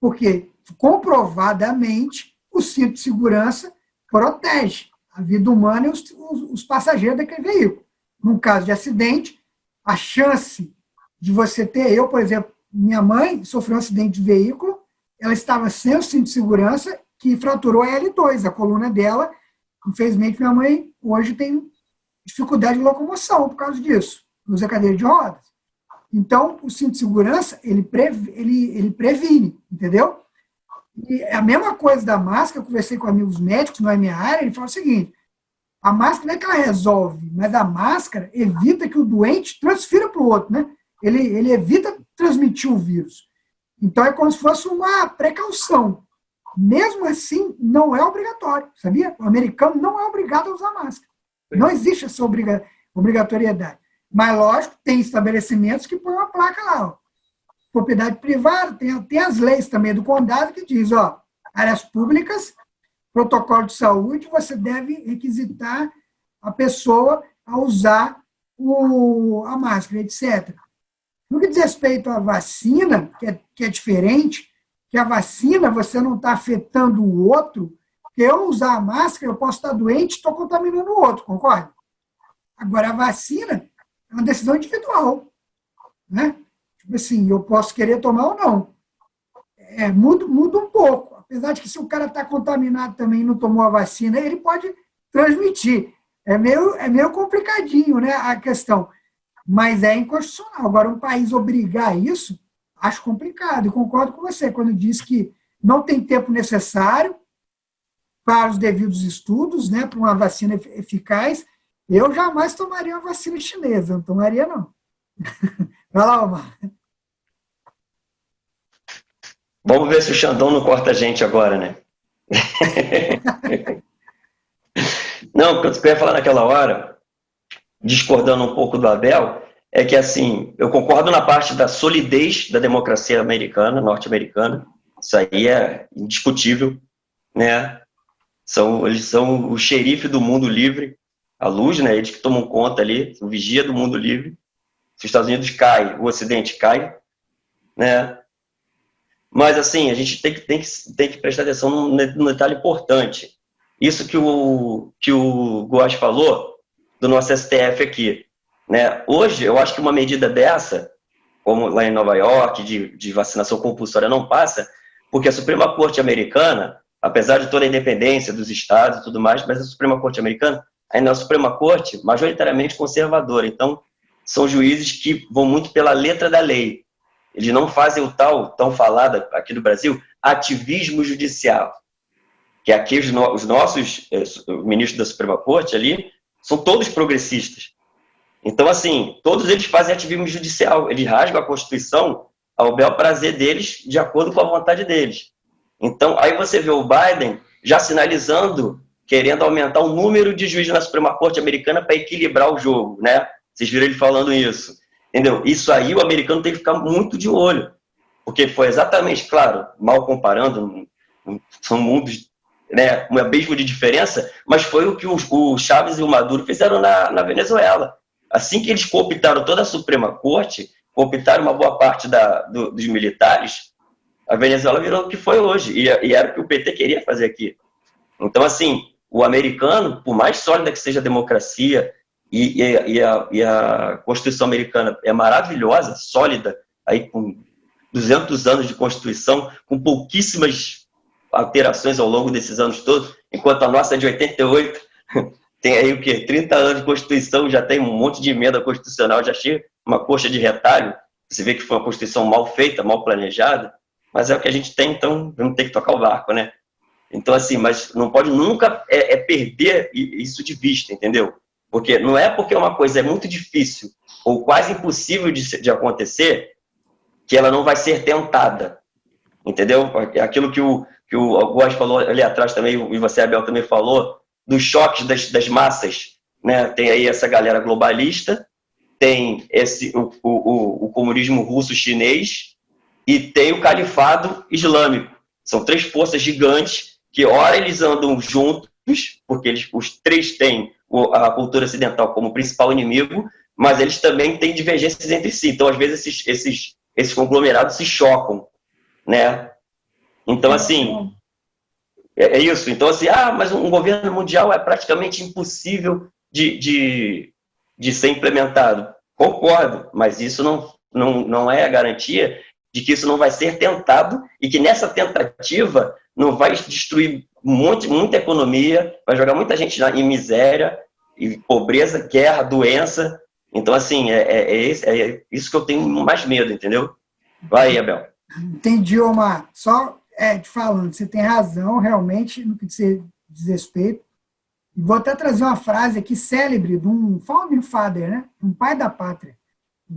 Porque, comprovadamente, o cinto de segurança protege a vida humana e os passageiros daquele veículo. Num caso de acidente, a chance de você ter... por exemplo, minha mãe sofreu um acidente de veículo, ela estava sem o cinto de segurança, que fraturou a L2, a coluna dela. Infelizmente, minha mãe hoje tem dificuldade de locomoção por causa disso, usa cadeira de rodas. Então, o cinto de segurança, ele previne, entendeu? E a mesma coisa da máscara, eu conversei com amigos médicos, não é minha área, ele falou o seguinte, a máscara não é que ela resolve, mas a máscara evita que o doente transfira para o outro, né? Ele evita transmitir o vírus. Então, é como se fosse uma precaução. Mesmo assim, não é obrigatório, sabia? O americano não é obrigado a usar máscara. Não existe essa obrigatoriedade. Mas, lógico, tem estabelecimentos que põem uma placa lá, ó. Propriedade privada, tem as leis também do condado que diz, ó, áreas públicas, protocolo de saúde, você deve requisitar a pessoa a usar a máscara, etc. No que diz respeito à vacina, que é diferente, que a vacina você não está afetando o outro, porque eu usar a máscara, eu posso estar doente e estou contaminando o outro, concorda? Agora, a vacina é uma decisão individual, né? Tipo assim, eu posso querer tomar ou não. Muda um pouco. Apesar de que se o cara está contaminado também e não tomou a vacina, ele pode transmitir. É meio complicadinho, né, a questão. Mas é inconstitucional. Agora, um país obrigar isso, acho complicado. E concordo com você quando diz que não tem tempo necessário para os devidos estudos, né, para uma vacina eficaz. Eu jamais tomaria uma vacina chinesa, não tomaria, não. Vai lá, Omar. Vamos ver se o Xandão não corta a gente agora, né? Não, o que eu ia falar naquela hora, discordando um pouco do Abel, é que, assim, eu concordo na parte da solidez da democracia americana, norte-americana, isso aí é indiscutível, né? Eles são o xerife do mundo livre, a luz, né? Eles que tomam conta ali, o vigia do mundo livre. Se os Estados Unidos caem, o Ocidente cai, né? Mas, assim, a gente tem que prestar atenção num detalhe importante. Isso que o Góes falou do nosso STF aqui, né? Hoje, eu acho que uma medida dessa, como lá em Nova York, de vacinação compulsória, não passa, porque a Suprema Corte americana, apesar de toda a independência dos estados e tudo mais, mas a Suprema Corte americana ainda é uma Suprema Corte majoritariamente conservadora. Então, são juízes que vão muito pela letra da lei. Eles não fazem o tão falado aqui no Brasil, ativismo judicial. Que aqui os nossos ministros da Suprema Corte ali são todos progressistas. Então, assim, todos eles fazem ativismo judicial. Eles rasgam a Constituição ao bel prazer deles, de acordo com a vontade deles. Então, aí você vê o Biden já sinalizando, querendo aumentar o número de juízes na Suprema Corte americana para equilibrar o jogo, né? Vocês viram ele falando isso. Entendeu? Isso aí o americano tem que ficar muito de olho. Porque foi exatamente, claro, mal comparando, são mundos, né, um abismo de diferença, mas foi o que o Chávez e o Maduro fizeram na Venezuela. Assim que eles cooptaram toda a Suprema Corte, cooptaram uma boa parte dos militares, a Venezuela virou o que foi hoje, e era o que o PT queria fazer aqui. Então, assim, o americano, por mais sólida que seja a democracia, e a Constituição americana é maravilhosa, sólida, aí com 200 anos de Constituição, com pouquíssimas alterações ao longo desses anos todos, enquanto a nossa é de 88, tem aí o quê? 30 anos de Constituição, já tem um monte de emenda constitucional, já chega uma coxa de retalho, você vê que foi uma Constituição mal feita, mal planejada, mas é o que a gente tem, então vamos ter que tocar o barco, né? Então, assim, mas não pode nunca perder isso de vista, entendeu? Porque não é porque uma coisa é muito difícil ou quase impossível de acontecer que ela não vai ser tentada, entendeu? Aquilo que o Góes falou ali atrás também, e você, Abel, também falou, dos choques das massas, né? Tem aí essa galera globalista, tem o comunismo russo-chinês e tem o califado islâmico. São três forças gigantes que, ora, eles andam juntos, porque os três têm a cultura ocidental como principal inimigo, mas eles também têm divergências entre si. Então, às vezes, esses conglomerados se chocam, né? Então, assim, é isso. Então, assim, mas um governo mundial é praticamente impossível de ser implementado. Concordo, mas isso não é a garantia de que isso não vai ser tentado e que nessa tentativa não vai destruir muita economia, vai jogar muita gente em miséria, e pobreza, guerra, doença. Então, assim, é isso que eu tenho mais medo, entendeu? Vai aí, Abel. Entendi, Omar. Só te falando, você tem razão, realmente, no que diz respeito. E vou até trazer uma frase aqui célebre de um founding father, né? Um pai da pátria,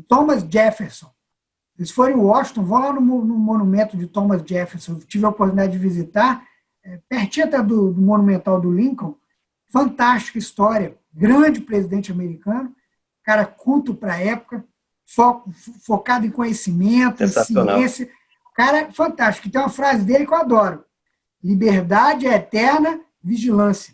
Thomas Jefferson. Eles foram em Washington, vão lá no monumento de Thomas Jefferson. Eu tive a oportunidade de visitar, pertinho até do monumental do Lincoln. Fantástica história, grande presidente americano, cara culto para a época, focado em conhecimento, em ciência. Cara fantástico. Tem uma frase dele que eu adoro. Liberdade é eterna vigilância.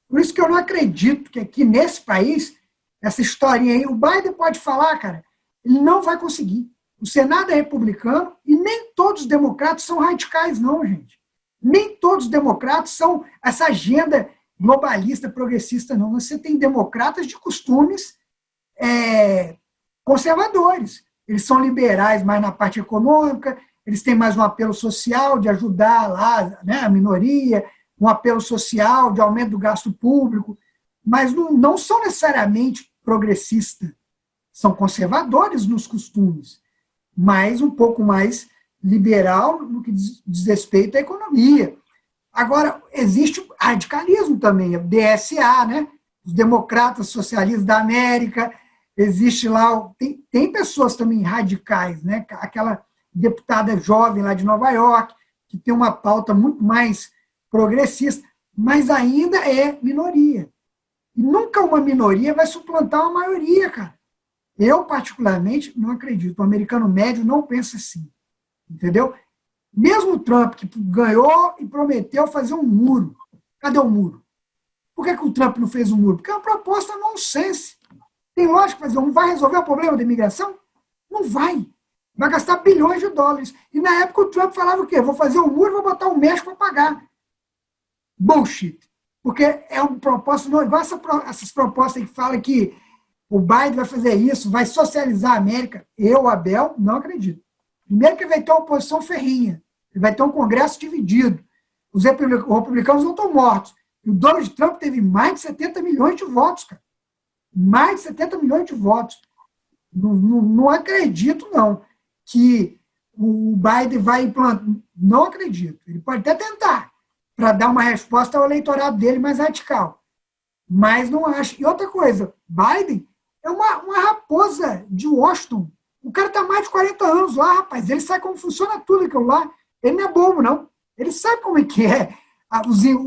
Por isso que eu não acredito que aqui nesse país, essa historinha aí, o Biden pode falar, cara, ele não vai conseguir. O Senado é republicano e nem todos os democratas são radicais, não, gente. Nem todos os democratas são essa agenda globalista, progressista, não. Você tem democratas de costumes conservadores. Eles são liberais mais na parte econômica, eles têm mais um apelo social de ajudar lá, né, a minoria, um apelo social de aumento do gasto público, mas não são necessariamente progressistas. São conservadores nos costumes, mas um pouco mais liberal no que diz respeito à economia. Agora, existe radicalismo também, a DSA, né? Os Democratas Socialistas da América, existe lá, tem pessoas também radicais, né? Aquela deputada jovem lá de Nova York, que tem uma pauta muito mais progressista, mas ainda é minoria. E nunca uma minoria vai suplantar uma maioria, cara. Eu, particularmente, não acredito. O americano médio não pensa assim. Entendeu? Mesmo o Trump, que ganhou e prometeu fazer um muro. Cadê o muro? Por que o Trump não fez um muro? Porque é uma proposta nonsense. Tem lógica fazer um. Vai resolver o problema da imigração? Não vai. Vai gastar bilhões de dólares. E na época o Trump falava o quê? Vou fazer um muro e vou botar o México para pagar. Bullshit. Porque é uma proposta, não, igual essas propostas que falam que o Biden vai fazer isso, vai socializar a América. Eu, Abel, não acredito. Primeiro que vai ter uma oposição ferrinha. Ele vai ter um Congresso dividido. Os republicanos não estão mortos. E o Donald Trump teve mais de 70 milhões de votos, cara. Mais de 70 milhões de votos. Não acredito, não, que o Biden vai implantar. Não acredito. Ele pode até tentar, para dar uma resposta ao eleitorado dele mais radical. Mas não acho. E outra coisa, Biden é uma raposa de Washington. O cara está mais de 40 anos lá, rapaz. Ele sabe como funciona tudo aquilo lá. Ele não é bobo, não. Ele sabe como é que é,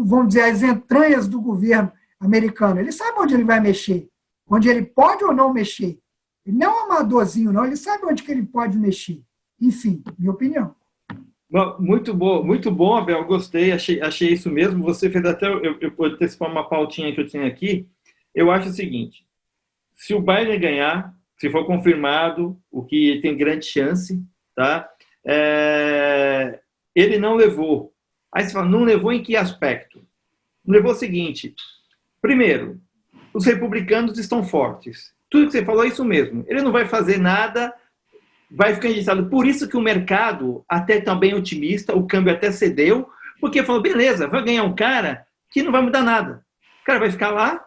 vamos dizer, as entranhas do governo americano. Ele sabe onde ele vai mexer, onde ele pode ou não mexer. Ele não é um amadorzinho, não. Ele sabe onde que ele pode mexer. Enfim, minha opinião. Muito bom, Abel. Gostei, achei isso mesmo. Você fez até, eu vou antecipar uma pautinha que eu tinha aqui. Eu acho o seguinte, se o Biden ganhar, se for confirmado, o que tem grande chance, tá? Ele não levou. Aí você fala, não levou em que aspecto? Não levou o seguinte, primeiro, os republicanos estão fortes. Tudo que você falou é isso mesmo. Ele não vai fazer nada, vai ficar injetado. Por isso que o mercado, até também otimista, o câmbio até cedeu, porque falou, beleza, vai ganhar um cara que não vai mudar nada. O cara vai ficar lá,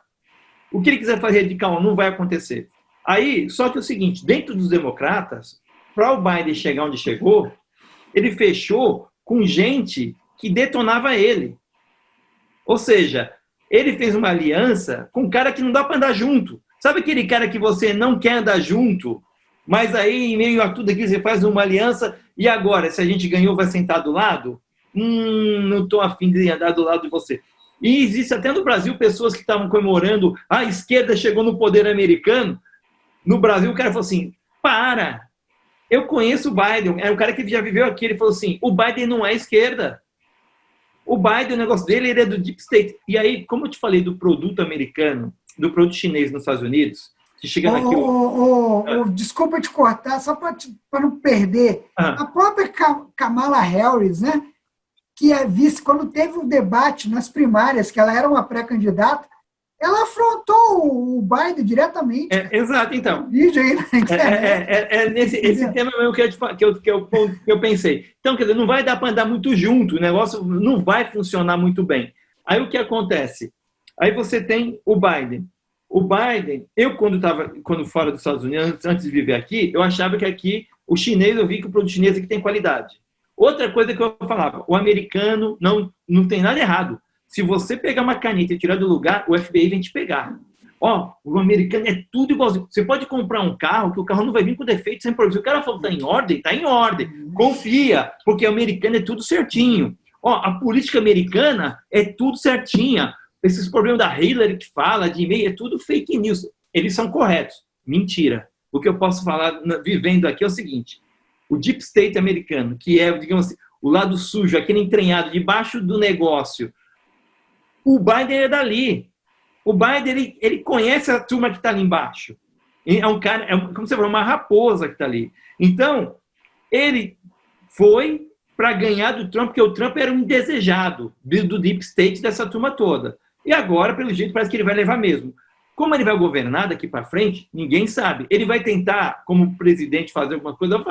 o que ele quiser fazer radical não vai acontecer. Aí, só que é o seguinte, dentro dos democratas, para o Biden chegar onde chegou, ele fechou com gente que detonava ele. Ou seja, ele fez uma aliança com um cara que não dá para andar junto. Sabe aquele cara que você não quer andar junto, mas aí, em meio a tudo aqui, você faz uma aliança, e agora, se a gente ganhou, vai sentar do lado? Não estou afim de andar do lado de você. E existe até no Brasil pessoas que estavam comemorando a esquerda chegou no poder americano. No Brasil, o cara falou assim, para, eu conheço o Biden, é um cara que já viveu aqui, ele falou assim, o Biden não é esquerda. O Biden, o negócio dele, ele é do Deep State. E aí, como eu te falei do produto americano, do produto chinês nos Estados Unidos, que chega aqui... Desculpa te cortar, só para não perder. A própria Kamala Harris, né, que é vice, quando teve um debate nas primárias, que ela era uma pré-candidata, ela afrontou o Biden diretamente. Exato, então. Vídeo aí na internet. Esse tema mesmo que eu pensei. Então, quer dizer, não vai dar para andar muito junto, o negócio não vai funcionar muito bem. Aí o que acontece? Aí você tem o Biden. O Biden, eu quando fora dos Estados Unidos, antes de viver aqui, eu achava que aqui, o chinês, eu vi que o produto chinês aqui tem qualidade. Outra coisa que eu falava, o americano não tem nada errado. Se você pegar uma caneta e tirar do lugar, o FBI vem te pegar. O americano é tudo igualzinho. Você pode comprar um carro que o carro não vai vir com defeito sem problema. Se o cara falou que está em ordem, está em ordem. Confia, porque o americano é tudo certinho. A política americana é tudo certinha. Esses problemas da Hillary que fala de e-mail, é tudo fake news. Eles são corretos. Mentira. O que eu posso falar vivendo aqui é o seguinte. O deep state americano, que é, digamos assim, o lado sujo, aquele entranhado debaixo do negócio, o Biden é dali. O Biden, ele conhece a turma que está ali embaixo. É um cara, como você falou, uma raposa que está ali. Então, ele foi para ganhar do Trump, porque o Trump era um indesejado do deep state dessa turma toda. E agora, pelo jeito, parece que ele vai levar mesmo. Como ele vai governar daqui para frente, ninguém sabe. Ele vai tentar, como presidente, fazer alguma coisa?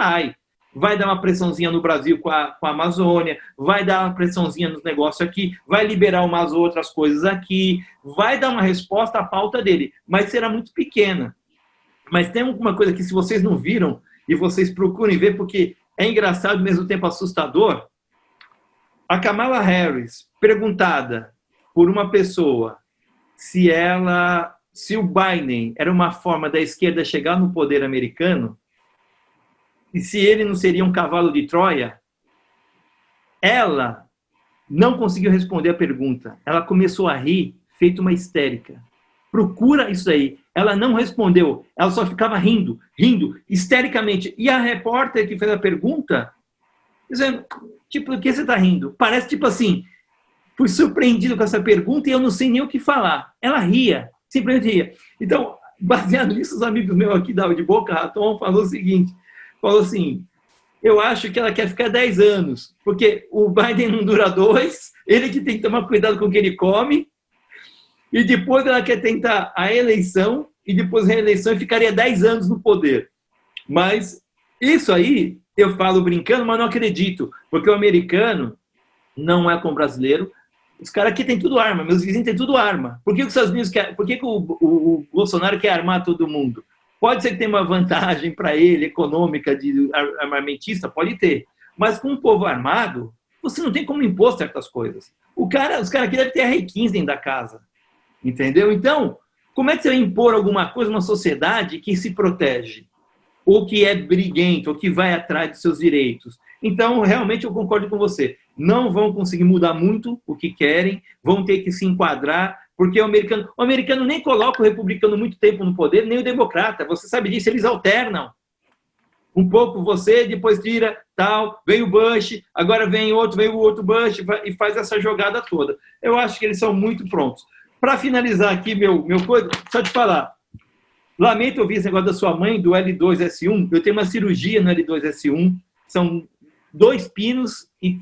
Vai dar uma pressãozinha no Brasil com a Amazônia, vai dar uma pressãozinha nos negócios aqui, vai liberar umas outras coisas aqui, vai dar uma resposta à pauta dele, mas será muito pequena. Mas tem uma coisa que, se vocês não viram, e vocês procurem ver, porque é engraçado e ao mesmo tempo assustador, a Kamala Harris, perguntada por uma pessoa se o Biden era uma forma da esquerda chegar no poder americano, e se ele não seria um cavalo de Troia, ela não conseguiu responder a pergunta. Ela começou a rir, feito uma histérica. Procura isso aí. Ela não respondeu, ela só ficava rindo, histericamente. E a repórter que fez a pergunta, dizendo, tipo, do que você está rindo? Parece tipo assim, fui surpreendido com essa pergunta e eu não sei nem o que falar. Ela ria, simplesmente ria. Então, baseado nisso, os amigos meus aqui de Boca Raton falou assim, eu acho que ela quer ficar 10 anos, porque o Biden não dura 2, ele que tem que tomar cuidado com o que ele come, e depois ela quer tentar a eleição, e depois a reeleição, e ficaria 10 anos no poder. Mas isso aí, eu falo brincando, mas não acredito, porque o americano não é como o brasileiro. Os caras aqui têm tudo arma, meus vizinhos têm tudo arma. Por que os Estados Unidos por que o Bolsonaro quer armar todo mundo? Pode ser que tenha uma vantagem para ele, econômica, de armamentista, pode ter. Mas com um povo armado, você não tem como impor certas coisas. Os caras aqui devem ter R15 dentro da casa. Entendeu? Então, como é que você vai impor alguma coisa numa sociedade que se protege? Ou que é briguento, ou que vai atrás dos seus direitos? Então, realmente, eu concordo com você. Não vão conseguir mudar muito o que querem, vão ter que se enquadrar, porque o americano nem coloca o republicano muito tempo no poder, nem o democrata. Você sabe disso, eles alternam. Um pouco você, depois tira, tal, vem o Bush, agora vem o outro Bush, e faz essa jogada toda. Eu acho que eles são muito prontos. Para finalizar aqui, meu coisa, só te falar. Lamento ouvir esse negócio da sua mãe, do L2S1. Eu tenho uma cirurgia no L2S1, são 2 pinos e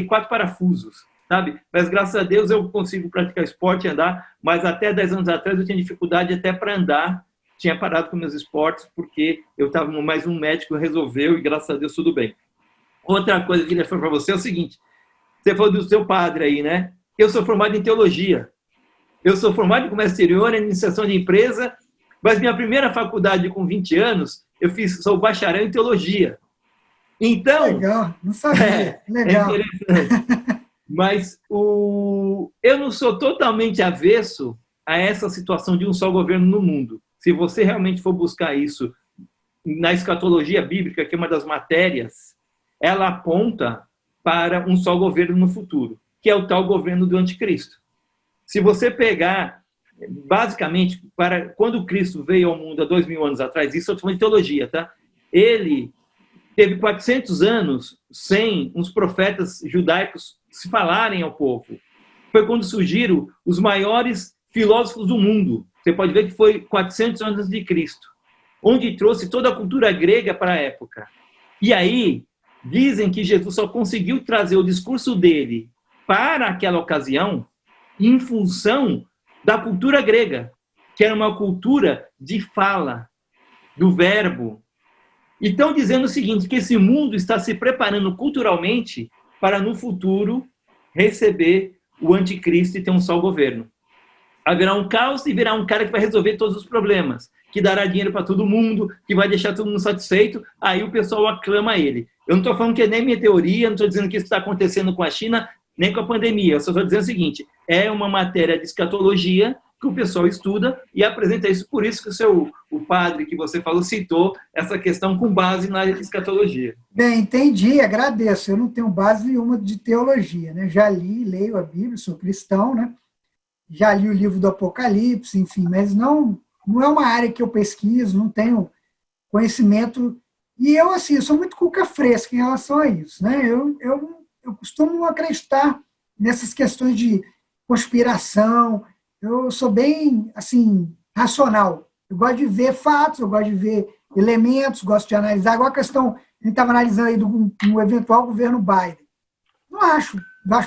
4 parafusos. Sabe? Mas, graças a Deus, eu consigo praticar esporte e andar, mas até 10 anos atrás eu tinha dificuldade até para andar, tinha parado com meus esportes, porque eu estava, mais um médico resolveu e, graças a Deus, tudo bem. Outra coisa que eu queria falar para você é o seguinte, você falou do seu padre aí, né? Eu sou formado em teologia, eu sou formado em comércio exterior, em administração de empresa, mas minha primeira faculdade com 20 anos, sou bacharel em teologia. Então... Legal, não sabia. Legal. É interessante. Mas eu não sou totalmente avesso a essa situação de um só governo no mundo. Se você realmente for buscar isso na escatologia bíblica, que é uma das matérias, ela aponta para um só governo no futuro, que é o tal governo do anticristo. Se você pegar, basicamente, quando Cristo veio ao mundo há 2000 anos atrás, isso eu estou falando de teologia, tá? Ele teve 400 anos sem uns profetas judaicos se falarem ao povo. Foi quando surgiram os maiores filósofos do mundo. Você pode ver que foi 400 anos antes de Cristo, onde trouxe toda a cultura grega para a época. E aí, dizem que Jesus só conseguiu trazer o discurso dele para aquela ocasião em função da cultura grega, que era uma cultura de fala, do verbo. E estão dizendo o seguinte, que esse mundo está se preparando culturalmente para, no futuro, receber o anticristo e ter um só governo. Haverá um caos e virá um cara que vai resolver todos os problemas. que dará dinheiro para todo mundo, que vai deixar todo mundo satisfeito, aí o pessoal aclama ele. Eu não estou falando que é nem minha teoria, não estou dizendo que isso está acontecendo com a China, nem com a pandemia. Eu só estou dizendo o seguinte, é uma matéria de escatologia que o pessoal estuda e apresenta isso. Por isso que o padre que você falou citou essa questão com base na escatologia. Bem, entendi, agradeço. Eu não tenho base nenhuma de teologia, né? Já li, leio a Bíblia, sou cristão, né? Já li o livro do Apocalipse, enfim, mas não é uma área que eu pesquiso, não tenho conhecimento. E eu, assim, eu sou muito cuca fresca em relação a isso, né? Eu costumo acreditar nessas questões de conspiração. Eu sou bem, assim, racional. Eu gosto de ver fatos, eu gosto de ver elementos, gosto de analisar. Igual a questão, a gente estava analisando aí do eventual governo Biden. Não acho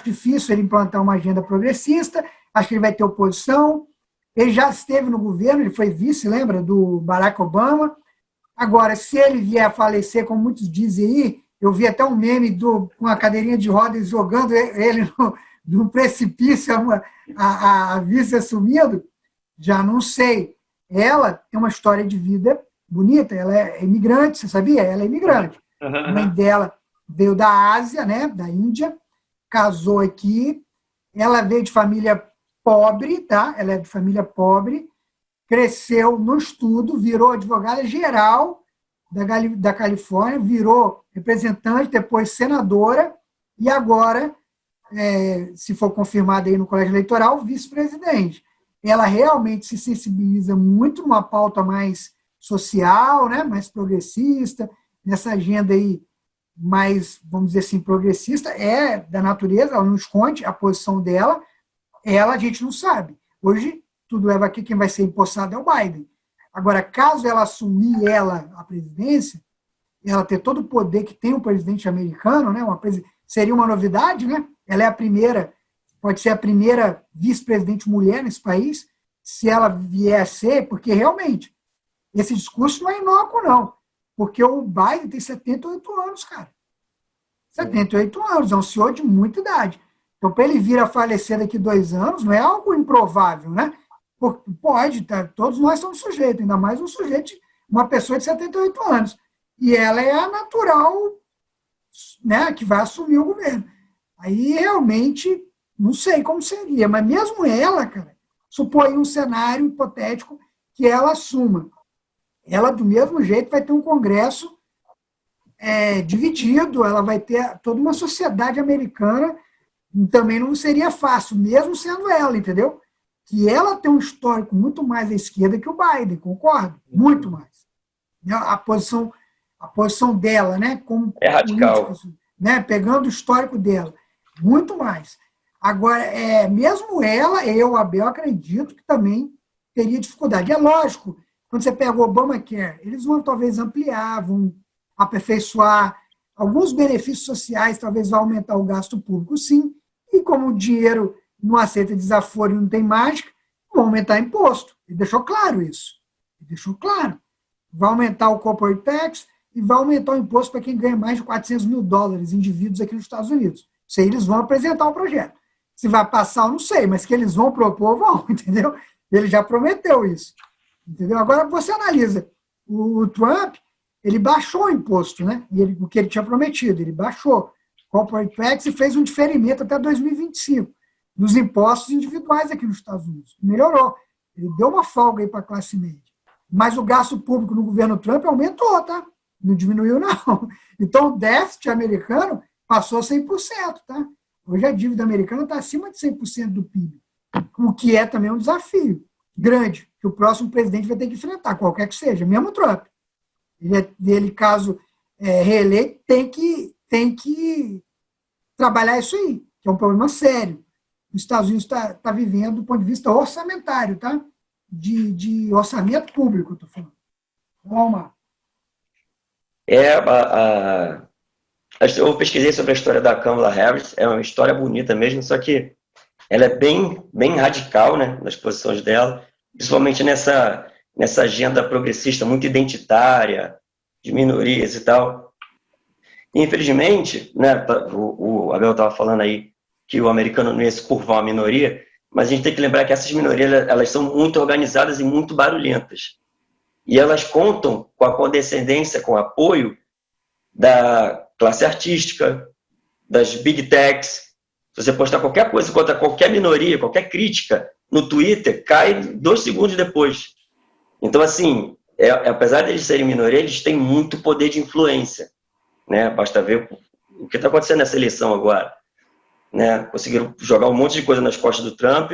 difícil ele implantar uma agenda progressista, acho que ele vai ter oposição. Ele já esteve no governo, ele foi vice, lembra, do Barack Obama. Agora, se ele vier a falecer, como muitos dizem aí, eu vi até um meme com a cadeirinha de rodas jogando ele no precipício, a vice assumindo, já não sei. Ela tem uma história de vida bonita, ela é imigrante, você sabia? Ela é imigrante. A mãe dela veio da Ásia, né, da Índia, casou aqui, ela veio de família pobre, tá? Ela é de família pobre, cresceu no estudo, virou advogada geral da Califórnia, virou representante, depois senadora, e agora, se for confirmada aí no colégio eleitoral, vice-presidente. Ela realmente se sensibiliza muito numa pauta mais social, né, mais progressista, nessa agenda aí mais, vamos dizer assim, progressista, é da natureza, ela não esconde a posição dela, a gente não sabe. Hoje, tudo leva aqui, quem vai ser empossado é o Biden. Agora, caso ela assumir a presidência, ela ter todo o poder que tem o presidente americano, né, seria uma novidade, né? Ela é a primeira, pode ser a primeira vice-presidente mulher nesse país, se ela vier a ser, porque realmente, esse discurso não é inócuo, não. Porque o Biden tem 78 anos, cara. 78 anos, é um senhor de muita idade. Então, para ele vir a falecer daqui 2 anos, não é algo improvável, né? Pode, tá? Todos nós somos sujeitos, ainda mais uma pessoa de 78 anos. E ela é a natural, né, que vai assumir o governo. Aí, realmente, não sei como seria, mas mesmo ela, cara, supõe um cenário hipotético que ela assuma. Ela, do mesmo jeito, vai ter um Congresso dividido, ela vai ter toda uma sociedade americana, também não seria fácil, mesmo sendo ela, entendeu? Que ela tem um histórico muito mais à esquerda que o Biden, concordo? Muito mais. A posição dela, né, como é radical, política, né, pegando o histórico dela, muito mais. Agora, mesmo ela, Abel, acredito que também teria dificuldade. É lógico, quando você pega o Obamacare, eles vão talvez ampliar, vão aperfeiçoar alguns benefícios sociais, talvez vai aumentar o gasto público, sim, e como o dinheiro não aceita desaforo e não tem mágica, vão aumentar imposto. Ele deixou claro isso. Ele deixou claro. Vai aumentar o corporate tax e vai aumentar o imposto para quem ganha mais de $400 mil, indivíduos aqui nos Estados Unidos. Isso aí eles vão apresentar o projeto. Se vai passar, eu não sei, mas que eles vão propor, vão, entendeu? Ele já prometeu isso. Entendeu? Agora você analisa. O Trump, ele baixou o imposto, né? O que ele tinha prometido, ele baixou o corporate tax e fez um diferimento até 2025 dos impostos individuais aqui nos Estados Unidos. Melhorou. Ele deu uma folga aí para a classe média. Mas o gasto público no governo Trump aumentou, tá? Não diminuiu, não. Então, o déficit americano passou a 100%, tá? Hoje a dívida americana está acima de 100% do PIB, o que é também um desafio grande, que o próximo presidente vai ter que enfrentar, qualquer que seja, mesmo o Trump. Ele caso reeleito, tem que trabalhar isso aí, que é um problema sério. Os Estados Unidos está vivendo do ponto de vista orçamentário, tá? De orçamento público, estou falando. Vamos lá. Eu pesquisei sobre a história da Kamala Harris, é uma história bonita mesmo, só que ela é bem, bem radical, né, nas posições dela, principalmente nessa agenda progressista, muito identitária, de minorias e tal. Infelizmente, né, o Abel estava falando aí que o americano não ia se curvar a minoria, mas a gente tem que lembrar que essas minorias elas são muito organizadas e muito barulhentas. e elas contam com a condescendência, com o apoio da classe artística, das big techs. Se você postar qualquer coisa contra qualquer minoria, qualquer crítica no Twitter, cai 2 segundos depois. Então, assim, apesar de eles serem minoria, eles têm muito poder de influência, né? Basta ver o que está acontecendo nessa eleição agora, né? Conseguiram jogar um monte de coisa nas costas do Trump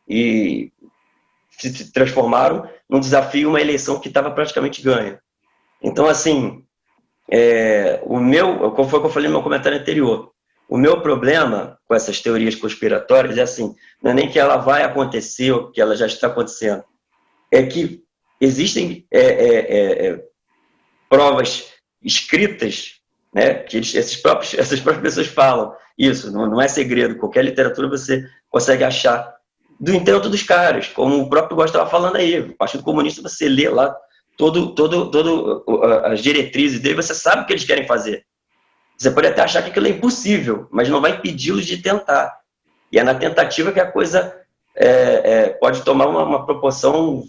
e se transformaram num desafio, uma eleição que estava praticamente ganha. Então, assim, como foi o que eu falei no meu comentário anterior, o meu problema com essas teorias conspiratórias é assim, não é nem que ela vai acontecer ou que ela já está acontecendo, é que existem provas escritas, né, que essas próprias pessoas falam, isso não é segredo, qualquer literatura você consegue achar do intento dos caras, como o próprio Góes estava falando aí, o Partido Comunista, você lê lá todo as diretrizes dele, você sabe o que eles querem fazer. Você pode até achar que aquilo é impossível, mas não vai impedi-los de tentar. E é na tentativa que a coisa pode tomar uma proporção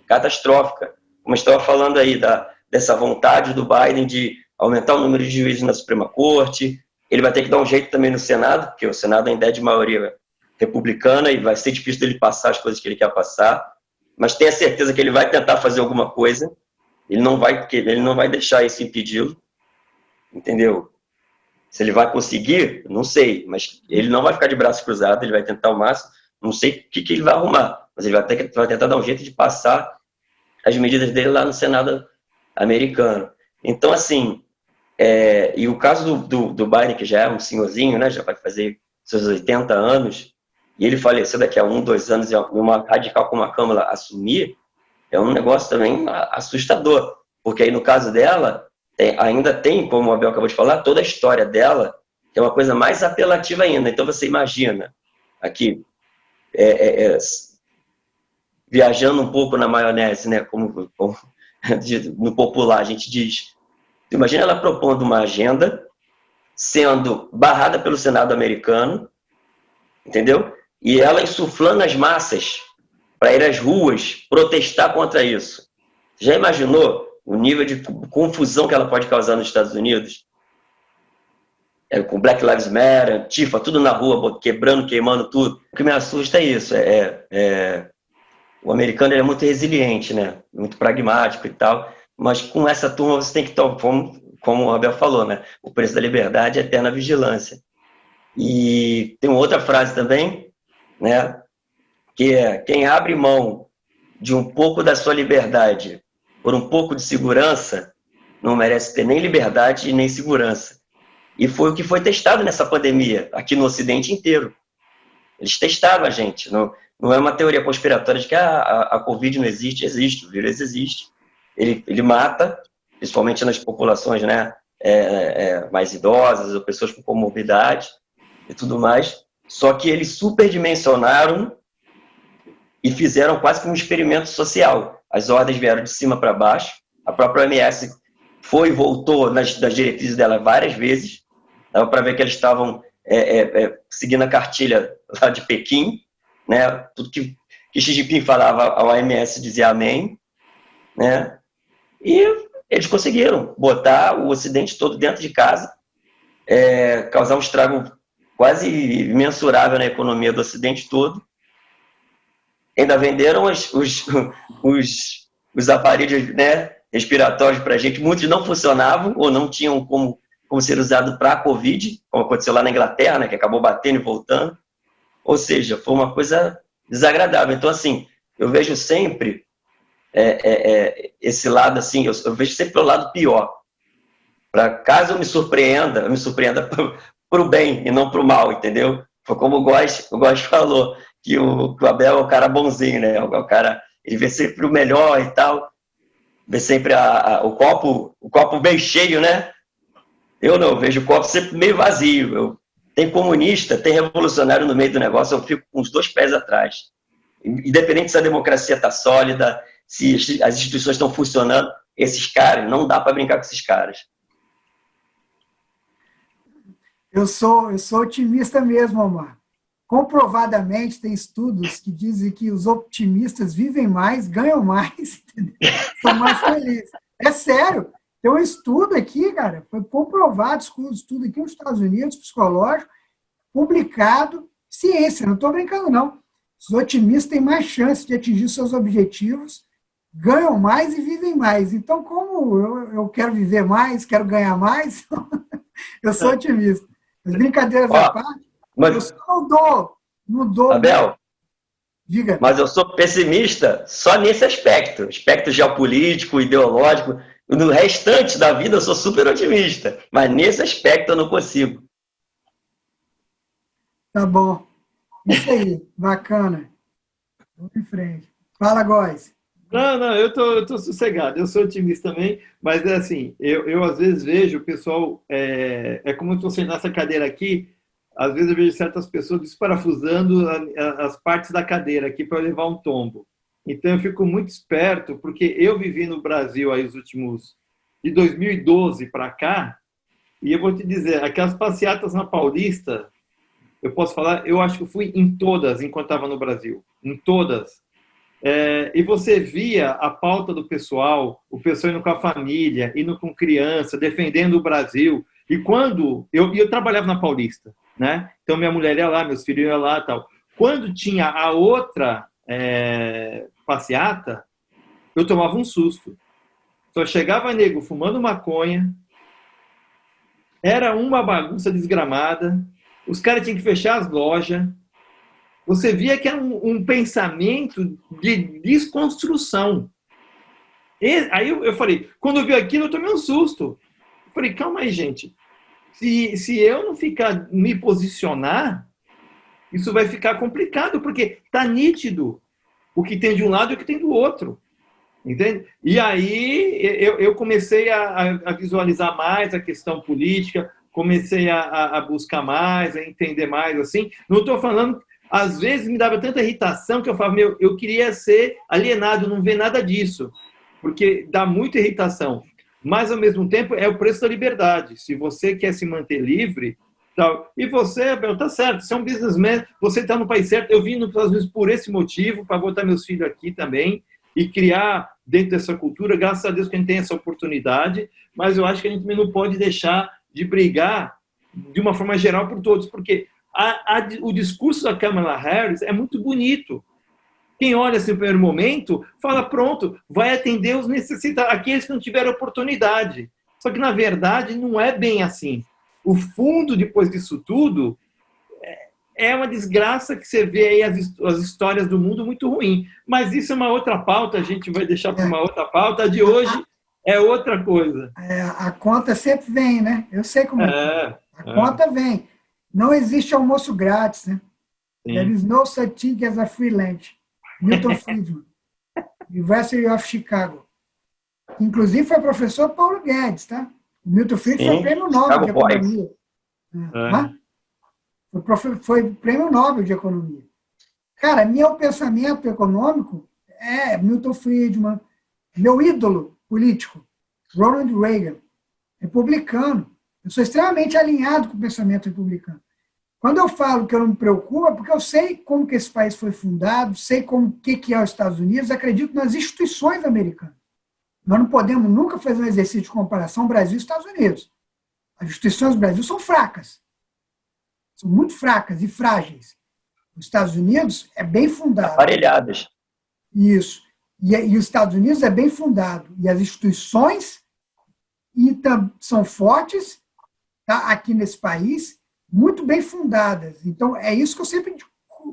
catastrófica. Como estava falando aí, dessa vontade do Biden de aumentar o número de juízes na Suprema Corte, ele vai ter que dar um jeito também no Senado, porque o Senado ainda é de maioria republicana e vai ser difícil dele passar as coisas que ele quer passar, mas tenha certeza que ele vai tentar fazer alguma coisa, ele não vai deixar isso impedi-lo, entendeu? Se ele vai conseguir, não sei, mas ele não vai ficar de braços cruzados, ele vai tentar o máximo, não sei o que ele vai arrumar, mas ele vai tentar dar um jeito de passar as medidas dele lá no Senado americano. Então, assim, e o caso do Biden, que já é um senhorzinho, né, já vai fazer seus 80 anos, e ele faleceu daqui a 1, 2 anos, e uma radical como a Câmara assumir, é um negócio também assustador, porque aí no caso dela, ainda tem, como o Abel acabou de falar, toda a história dela, que é uma coisa mais apelativa ainda. Então você imagina, aqui, viajando um pouco na maionese, né, como no popular a gente diz, imagina ela propondo uma agenda, sendo barrada pelo Senado americano, entendeu? E ela insuflando as massas para ir às ruas protestar contra isso. Já imaginou o nível de confusão que ela pode causar nos Estados Unidos? Com Black Lives Matter, Antifa, tudo na rua, quebrando, queimando tudo. O que me assusta é isso. O americano é muito resiliente, né? Muito pragmático e tal. Mas com essa turma você tem que tomar, como o Abel falou, né? O preço da liberdade é eterna vigilância. E tem uma outra frase também, né? Que é: quem abre mão de um pouco da sua liberdade por um pouco de segurança não merece ter nem liberdade e nem segurança. E foi o que foi testado nessa pandemia, aqui no Ocidente inteiro. Eles testaram a gente. Não é uma teoria conspiratória de que a Covid não existe. Existe, o vírus existe. Ele mata, principalmente nas populações, né, mais idosas ou pessoas com comorbidade e tudo mais. Só que eles superdimensionaram e fizeram quase que um experimento social. As ordens vieram de cima para baixo. A própria OMS foi e voltou nas diretrizes dela várias vezes. Dava para ver que eles estavam seguindo a cartilha lá de Pequim, né? Tudo que Xi Jinping falava, a OMS dizia amém, né? E eles conseguiram botar o Ocidente todo dentro de casa, causar um estrago quase imensurável na economia do Ocidente todo. Ainda venderam os aparelhos, né, respiratórios para a gente. Muitos não funcionavam ou não tinham como ser usado para a Covid, como aconteceu lá na Inglaterra, né, que acabou batendo e voltando. Ou seja, foi uma coisa desagradável. Então, assim, eu vejo sempre esse lado, assim, eu vejo sempre o lado pior. Para caso eu me surpreenda para o bem e não para o mal, entendeu? Foi como o Góes falou, que o Abel é o cara bonzinho, né? O cara, ele vê sempre o melhor e tal, vê sempre o copo bem cheio, né? Eu não, eu vejo o copo sempre meio vazio. Tem comunista, tem revolucionário no meio do negócio, eu fico com os 2 pés atrás. Independente se a democracia está sólida, se as instituições estão funcionando, esses caras, não dá para brincar com esses caras. Eu sou otimista mesmo, Omar. comprovadamente tem estudos que dizem que os otimistas vivem mais, ganham mais, entendeu? São mais felizes. É sério. Tem um estudo aqui, cara, foi comprovado, estudo aqui nos Estados Unidos, psicológico, publicado, ciência, não estou brincando, não. Os otimistas têm mais chance de atingir seus objetivos, ganham mais e vivem mais. Então, como eu quero viver mais, quero ganhar mais, eu sou otimista. As brincadeiras à parte, eu só não dou. Abel, diga. Mas eu sou pessimista só nesse aspecto geopolítico, ideológico. No restante da vida eu sou super otimista, mas nesse aspecto eu não consigo. Tá bom. Isso aí, bacana. Vamos em frente. Fala, Góes. Não, eu tô sossegado, eu sou otimista também, mas é assim, eu às vezes vejo o pessoal, como eu estou sendo nessa cadeira aqui, às vezes eu vejo certas pessoas desparafusando as partes da cadeira aqui para levar um tombo. Então eu fico muito esperto, porque eu vivi no Brasil aí os últimos, de 2012 para cá, e eu vou te dizer, aquelas passeatas na Paulista, eu posso falar, eu acho que eu fui em todas enquanto estava no Brasil, em todas. E você via a pauta do pessoal, o pessoal indo com a família, indo com criança, defendendo o Brasil. E quando eu trabalhava na Paulista, né? Então minha mulher ia lá, meus filhos iam lá, tal. Quando tinha a outra passeata, eu tomava um susto. Só chegava nego fumando maconha, era uma bagunça desgramada, os caras tinham que fechar as lojas. Você via que era um pensamento de desconstrução. Aí eu falei, quando eu vi aquilo, eu tomei um susto. Eu falei, calma aí, gente. Se eu não me posicionar, isso vai ficar complicado, porque está nítido o que tem de um lado e o que tem do outro. Entende? E aí eu comecei a visualizar mais a questão política, comecei a buscar mais, a entender mais. Assim. Não estou falando... Às vezes me dava tanta irritação que eu falava, eu queria ser alienado, não ver nada disso, porque dá muita irritação. Mas, ao mesmo tempo, é o preço da liberdade. Se você quer se manter livre, tal, e você, Abel, tá certo, você é um businessman, você está no país certo. Eu vim nos Estados Unidos por esse motivo, para botar meus filhos aqui também, e criar dentro dessa cultura, graças a Deus que a gente tem essa oportunidade, mas eu acho que a gente também não pode deixar de brigar de uma forma geral por todos, porque o discurso da Kamala Harris é muito bonito. Quem olha assim no primeiro momento, fala, pronto, vai atender os necessitados, aqueles que não tiveram oportunidade. Só que, na verdade, não é bem assim. O fundo, depois disso tudo, é uma desgraça que você vê aí as histórias do mundo muito ruim. Mas isso é uma outra pauta, a gente vai deixar para uma outra pauta. A de hoje é outra coisa. A conta sempre vem, né? Eu sei como é. A conta vem. Não existe almoço grátis, né? Sim. There is no such thing as a free lunch. Milton Friedman, University of Chicago. Inclusive foi professor Paulo Guedes, tá? O Milton Friedman foi prêmio Nobel de Economia. Foi prêmio Nobel de Economia. Cara, meu pensamento econômico é Milton Friedman, meu ídolo político, Ronald Reagan, republicano. Eu sou extremamente alinhado com o pensamento republicano. Quando eu falo que eu não me preocupo, é porque eu sei como que esse país foi fundado, sei como que é os Estados Unidos, acredito nas instituições americanas. Nós não podemos nunca fazer um exercício de comparação Brasil e Estados Unidos. As instituições do Brasil são fracas. São muito fracas e frágeis. Os Estados Unidos é bem fundado. Aparelhadas. Isso. E os Estados Unidos é bem fundado. E as instituições são fortes, tá, aqui nesse país, muito bem fundadas. Então, é isso que eu sempre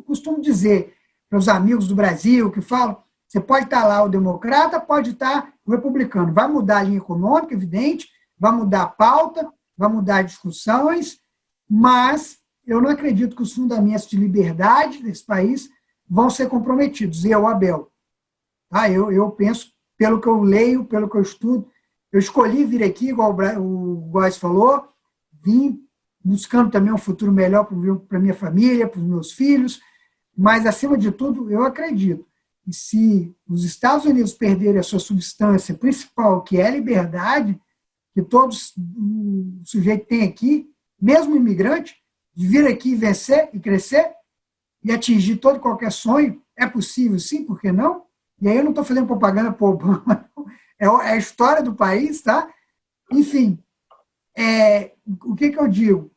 costumo dizer para os amigos do Brasil que falam, você pode estar lá o democrata, pode estar o republicano. Vai mudar a linha econômica, evidente, vai mudar a pauta, vai mudar as discussões, mas eu não acredito que os fundamentos de liberdade desse país vão ser comprometidos. Eu, Abel, tá? Eu penso, pelo que eu leio, pelo que eu estudo, eu escolhi vir aqui, igual o Góes falou, vim buscando também um futuro melhor para a minha família, para os meus filhos, mas, acima de tudo, eu acredito que se os Estados Unidos perderem a sua substância principal, que é a liberdade, que todo sujeito tem aqui, mesmo imigrante, de vir aqui vencer e crescer, e atingir todo e qualquer sonho? É possível, sim, por que não? E aí eu não estou fazendo propaganda para Obama, é a história do país, tá? Enfim, o que eu digo?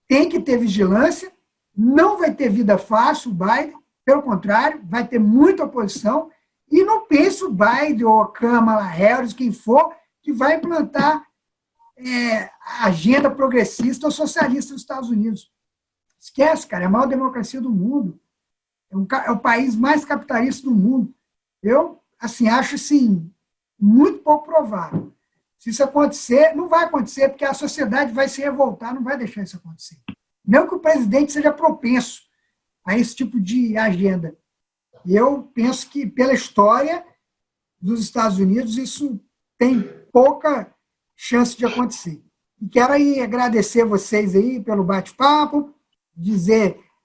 Tem que ter vigilância, não vai ter vida fácil o Biden, pelo contrário, vai ter muita oposição, e não pense o Biden ou a Kamala Harris, quem for, que vai implantar a agenda progressista ou socialista dos Estados Unidos. Esquece, cara, é a maior democracia do mundo. É o país mais capitalista do mundo. Eu, assim, acho, assim, muito pouco provável. Se isso acontecer, não vai acontecer, porque a sociedade vai se revoltar, não vai deixar isso acontecer. Não que o presidente seja propenso a esse tipo de agenda. E eu penso que, pela história dos Estados Unidos, isso tem pouca chance de acontecer. E quero aí agradecer vocês aí pelo bate-papo,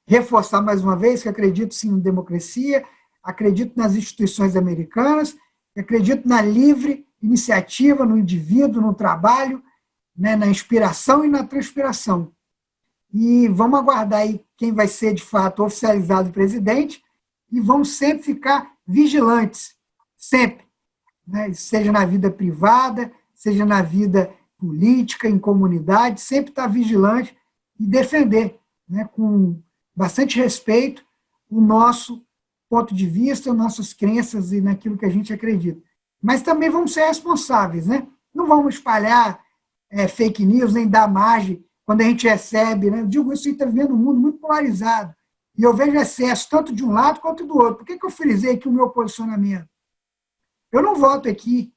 reforçar mais uma vez que acredito sim em democracia, acredito nas instituições americanas, acredito na livre iniciativa, no indivíduo, no trabalho, né, na inspiração e na transpiração. E vamos aguardar aí quem vai ser, de fato, oficializado presidente, e vamos sempre ficar vigilantes, sempre, né, seja na vida privada, seja na vida política, em comunidade, sempre estar vigilante e defender, né, com bastante respeito, o nosso ponto de vista, nossas crenças e naquilo que a gente acredita. Mas também vamos ser responsáveis, né? Não vamos espalhar fake news, nem dar margem quando a gente recebe, né? Eu digo isso, a gente está vivendo um mundo muito polarizado, e eu vejo excesso tanto de um lado quanto do outro. Por que eu frisei aqui o meu posicionamento? Eu não voto aqui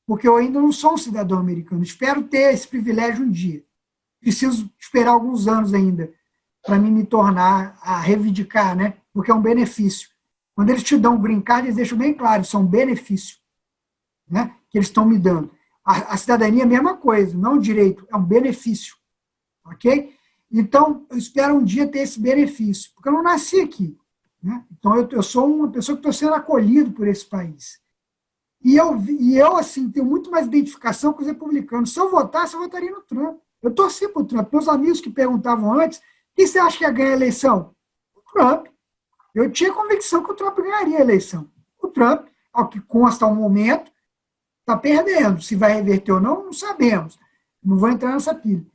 porque eu ainda não sou um cidadão americano. Espero ter esse privilégio um dia. Preciso esperar alguns anos ainda para me tornar, a reivindicar, né? Porque é um benefício. Quando eles te dão um green card, eles deixam bem claro, isso é um benefício, né, que eles estão me dando. A cidadania é a mesma coisa, não é um direito, é um benefício. Ok? Então, eu espero um dia ter esse benefício, porque eu não nasci aqui. Né? Então, eu sou uma pessoa que estou sendo acolhido por esse país. E eu, assim, tenho muito mais identificação com os republicanos. Se eu votasse, eu votaria no Trump. Eu torci para o Trump. Meus amigos que perguntavam antes, quem você acha que ia ganhar a eleição? O Trump. Eu tinha convicção que o Trump ganharia a eleição. O Trump, ao que consta ao momento, está perdendo. Se vai reverter ou não, não sabemos. Não vou entrar nessa pilha.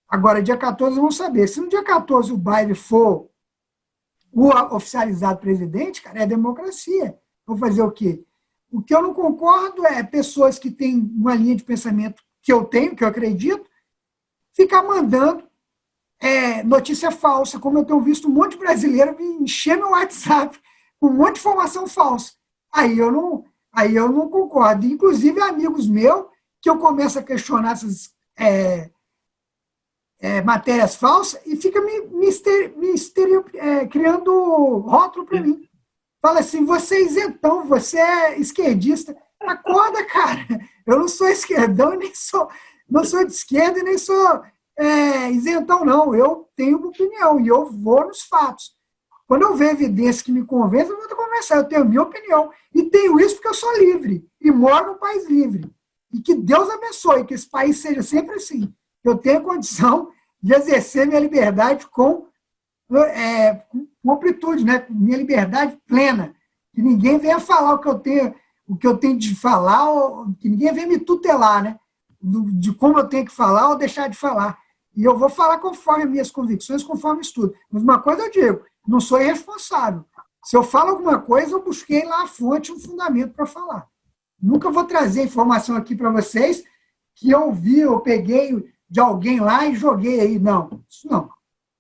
Agora, dia 14, vamos saber. Se no dia 14 o Biden for o oficializado presidente, cara, é democracia. Vou fazer o quê? O que eu não concordo é pessoas que têm uma linha de pensamento que eu tenho, que eu acredito, ficar mandando notícia falsa, como eu tenho visto um monte de brasileiro me encher meu WhatsApp com um monte de informação falsa. Aí eu não concordo. Inclusive, amigos meus, que eu começo a questionar essas matérias falsas e fica criando rótulo para mim. Fala assim, você é isentão, você é esquerdista. Acorda, cara. Eu não sou esquerdão, não sou de esquerda e nem sou isentão, não. Eu tenho uma opinião e eu vou nos fatos. Quando eu ver evidência que me convence, eu vou conversar. Eu tenho a minha opinião. E tenho isso porque eu sou livre e moro num país livre. E que Deus abençoe, que esse país seja sempre assim. Que eu tenha condição de exercer minha liberdade com amplitude, né? Minha liberdade plena. Que ninguém venha falar o que eu tenho de falar, ou que ninguém venha me tutelar, né? De como eu tenho que falar ou deixar de falar. E eu vou falar conforme as minhas convicções, conforme estudo. Mas uma coisa eu digo, não sou irresponsável. Se eu falo alguma coisa, eu busquei lá a fonte, um fundamento para falar. Nunca vou trazer informação aqui para vocês que eu vi, eu peguei de alguém lá e joguei aí. Não, isso não.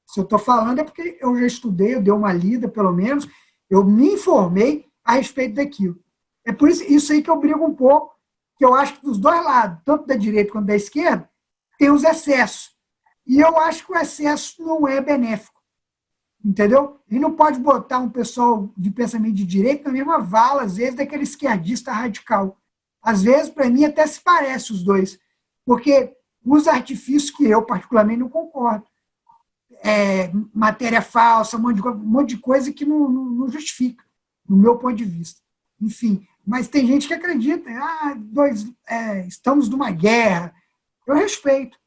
Se eu estou falando é porque eu já estudei, eu dei uma lida, pelo menos, eu me informei a respeito daquilo. É por isso aí que eu brigo um pouco, que eu acho que dos dois lados, tanto da direita quanto da esquerda, tem os excessos. E eu acho que o excesso não é benéfico. Entendeu? E não pode botar um pessoal de pensamento de direita na mesma vala, às vezes, daquele esquerdista radical. Às vezes, para mim, até se parece os dois, porque usa artifícios que eu, particularmente, não concordo. Matéria falsa, um monte de coisa que não justifica, no meu ponto de vista. Enfim, mas tem gente que acredita, estamos numa guerra. Eu respeito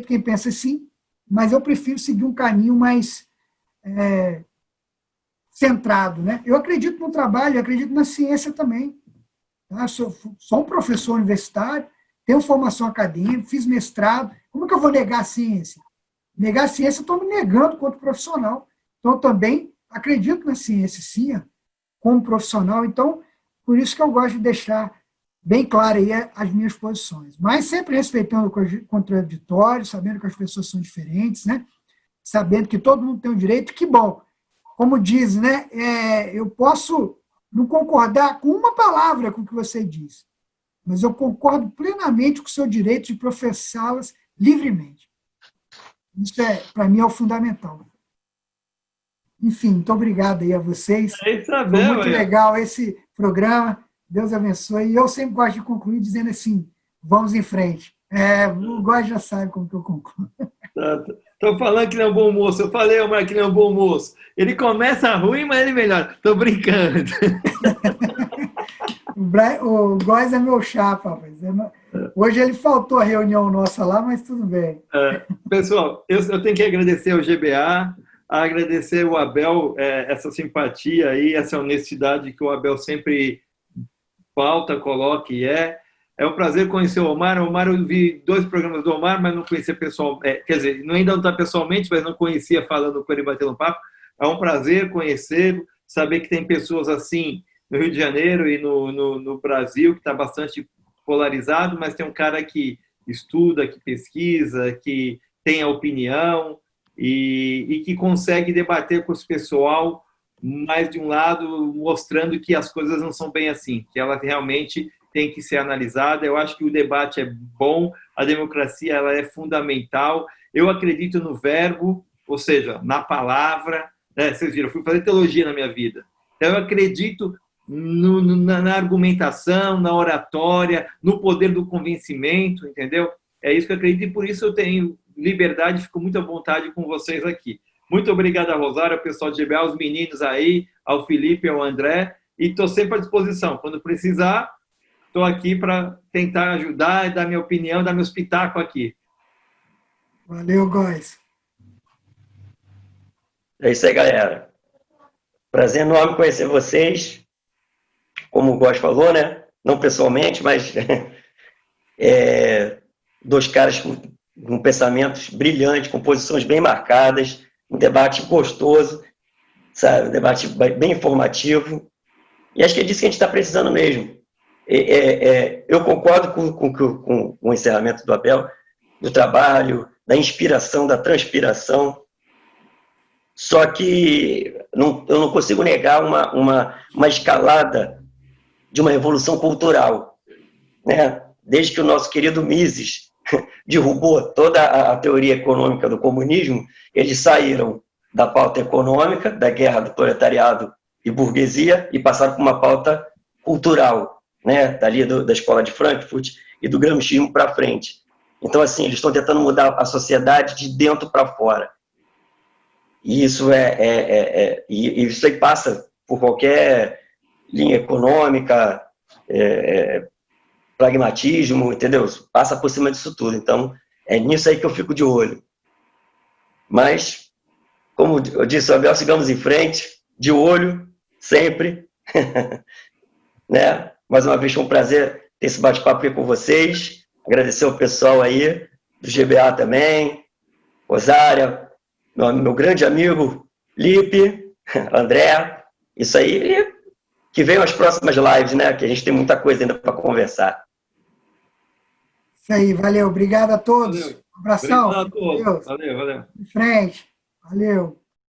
quem pensa assim, mas eu prefiro seguir um caminho mais centrado, né? Eu acredito no trabalho, eu acredito na ciência também. Tá? Sou um professor universitário, tenho formação acadêmica, fiz mestrado. Como que eu vou negar a ciência? Negar a ciência, eu estou me negando quanto profissional. Então, eu também acredito na ciência, sim, como profissional. Então, por isso que eu gosto de deixar bem claro aí as minhas posições. Mas sempre respeitando o contraditório, sabendo que as pessoas são diferentes, né? Sabendo que todo mundo tem um direito, que bom. Como diz, né? Eu posso não concordar com uma palavra com o que você diz, mas eu concordo plenamente com o seu direito de professá-las livremente. Isso, para mim, é o fundamental. Enfim, muito obrigado aí a vocês. Foi muito legal esse programa. Deus abençoe. E eu sempre gosto de concluir dizendo assim, vamos em frente. O Góes já sabe como que eu concluo. Estou falando que ele é um bom moço. Eu falei, Omar, que ele é um bom moço. Ele começa ruim, mas ele melhora. Estou brincando. O Góes é meu chapa, rapaz. Hoje ele faltou a reunião nossa lá, mas tudo bem. Pessoal, eu tenho que agradecer ao GBA, agradecer ao Abel, essa simpatia aí, essa honestidade que o Abel sempre pauta, coloca e É um prazer conhecer o Omar. O Omar, eu vi 2 programas do Omar, mas não conhecia pessoalmente. Quer dizer, ainda não está pessoalmente, mas não conhecia falando com ele, batendo papo. É um prazer conhecê-lo, saber que tem pessoas assim no Rio de Janeiro e no Brasil, que está bastante polarizado, mas tem um cara que estuda, que pesquisa, que tem a opinião e que consegue debater com esse pessoal mais de um lado, mostrando que as coisas não são bem assim, que ela realmente tem que ser analisada. Eu acho que o debate é bom, a democracia ela é fundamental. Eu acredito no verbo, ou seja, na palavra. Né? Vocês viram, eu fui fazer teologia na minha vida. Então, eu acredito na argumentação, na oratória, no poder do convencimento, entendeu? É isso que eu acredito e por isso eu tenho liberdade, fico muito à vontade com vocês aqui. Muito obrigado a Rosário, ao pessoal de GBA, aos meninos aí, ao Felipe, ao André, e estou sempre à disposição. Quando precisar, estou aqui para tentar ajudar e dar minha opinião, dar meu espetáculo aqui. Valeu, Góes. É isso aí, galera. Prazer enorme conhecer vocês. Como o Góes falou, né? Não pessoalmente, mas 2 caras com pensamentos brilhantes, com posições bem marcadas, um debate gostoso, sabe? Um debate bem informativo. E acho que é disso que a gente está precisando mesmo. Eu concordo com o encerramento do Abel, do trabalho, da inspiração, da transpiração. Só que eu não consigo negar uma escalada de uma revolução cultural, né? Desde que o nosso querido Mises derrubou toda a teoria econômica do comunismo, eles saíram da pauta econômica, da guerra do proletariado e burguesia, e passaram para uma pauta cultural, né? Dali da escola de Frankfurt e do gramscismo para frente. Então, assim, eles estão tentando mudar a sociedade de dentro para fora. E isso isso aí passa por qualquer linha econômica, pragmatismo, entendeu? Passa por cima disso tudo. Então, é nisso aí que eu fico de olho. Mas, como eu disse, Abel, sigamos em frente, de olho, sempre. Né? Mais uma vez, foi um prazer ter esse bate-papo aí com vocês. Agradecer ao pessoal aí, do GBA também, Rosária, meu grande amigo Lipe, André, isso aí, e que venham as próximas lives, né? Que a gente tem muita coisa ainda para conversar. Isso aí, valeu. Obrigado a todos. Valeu. Um abração. Obrigado a todos. Valeu. Em frente. Valeu.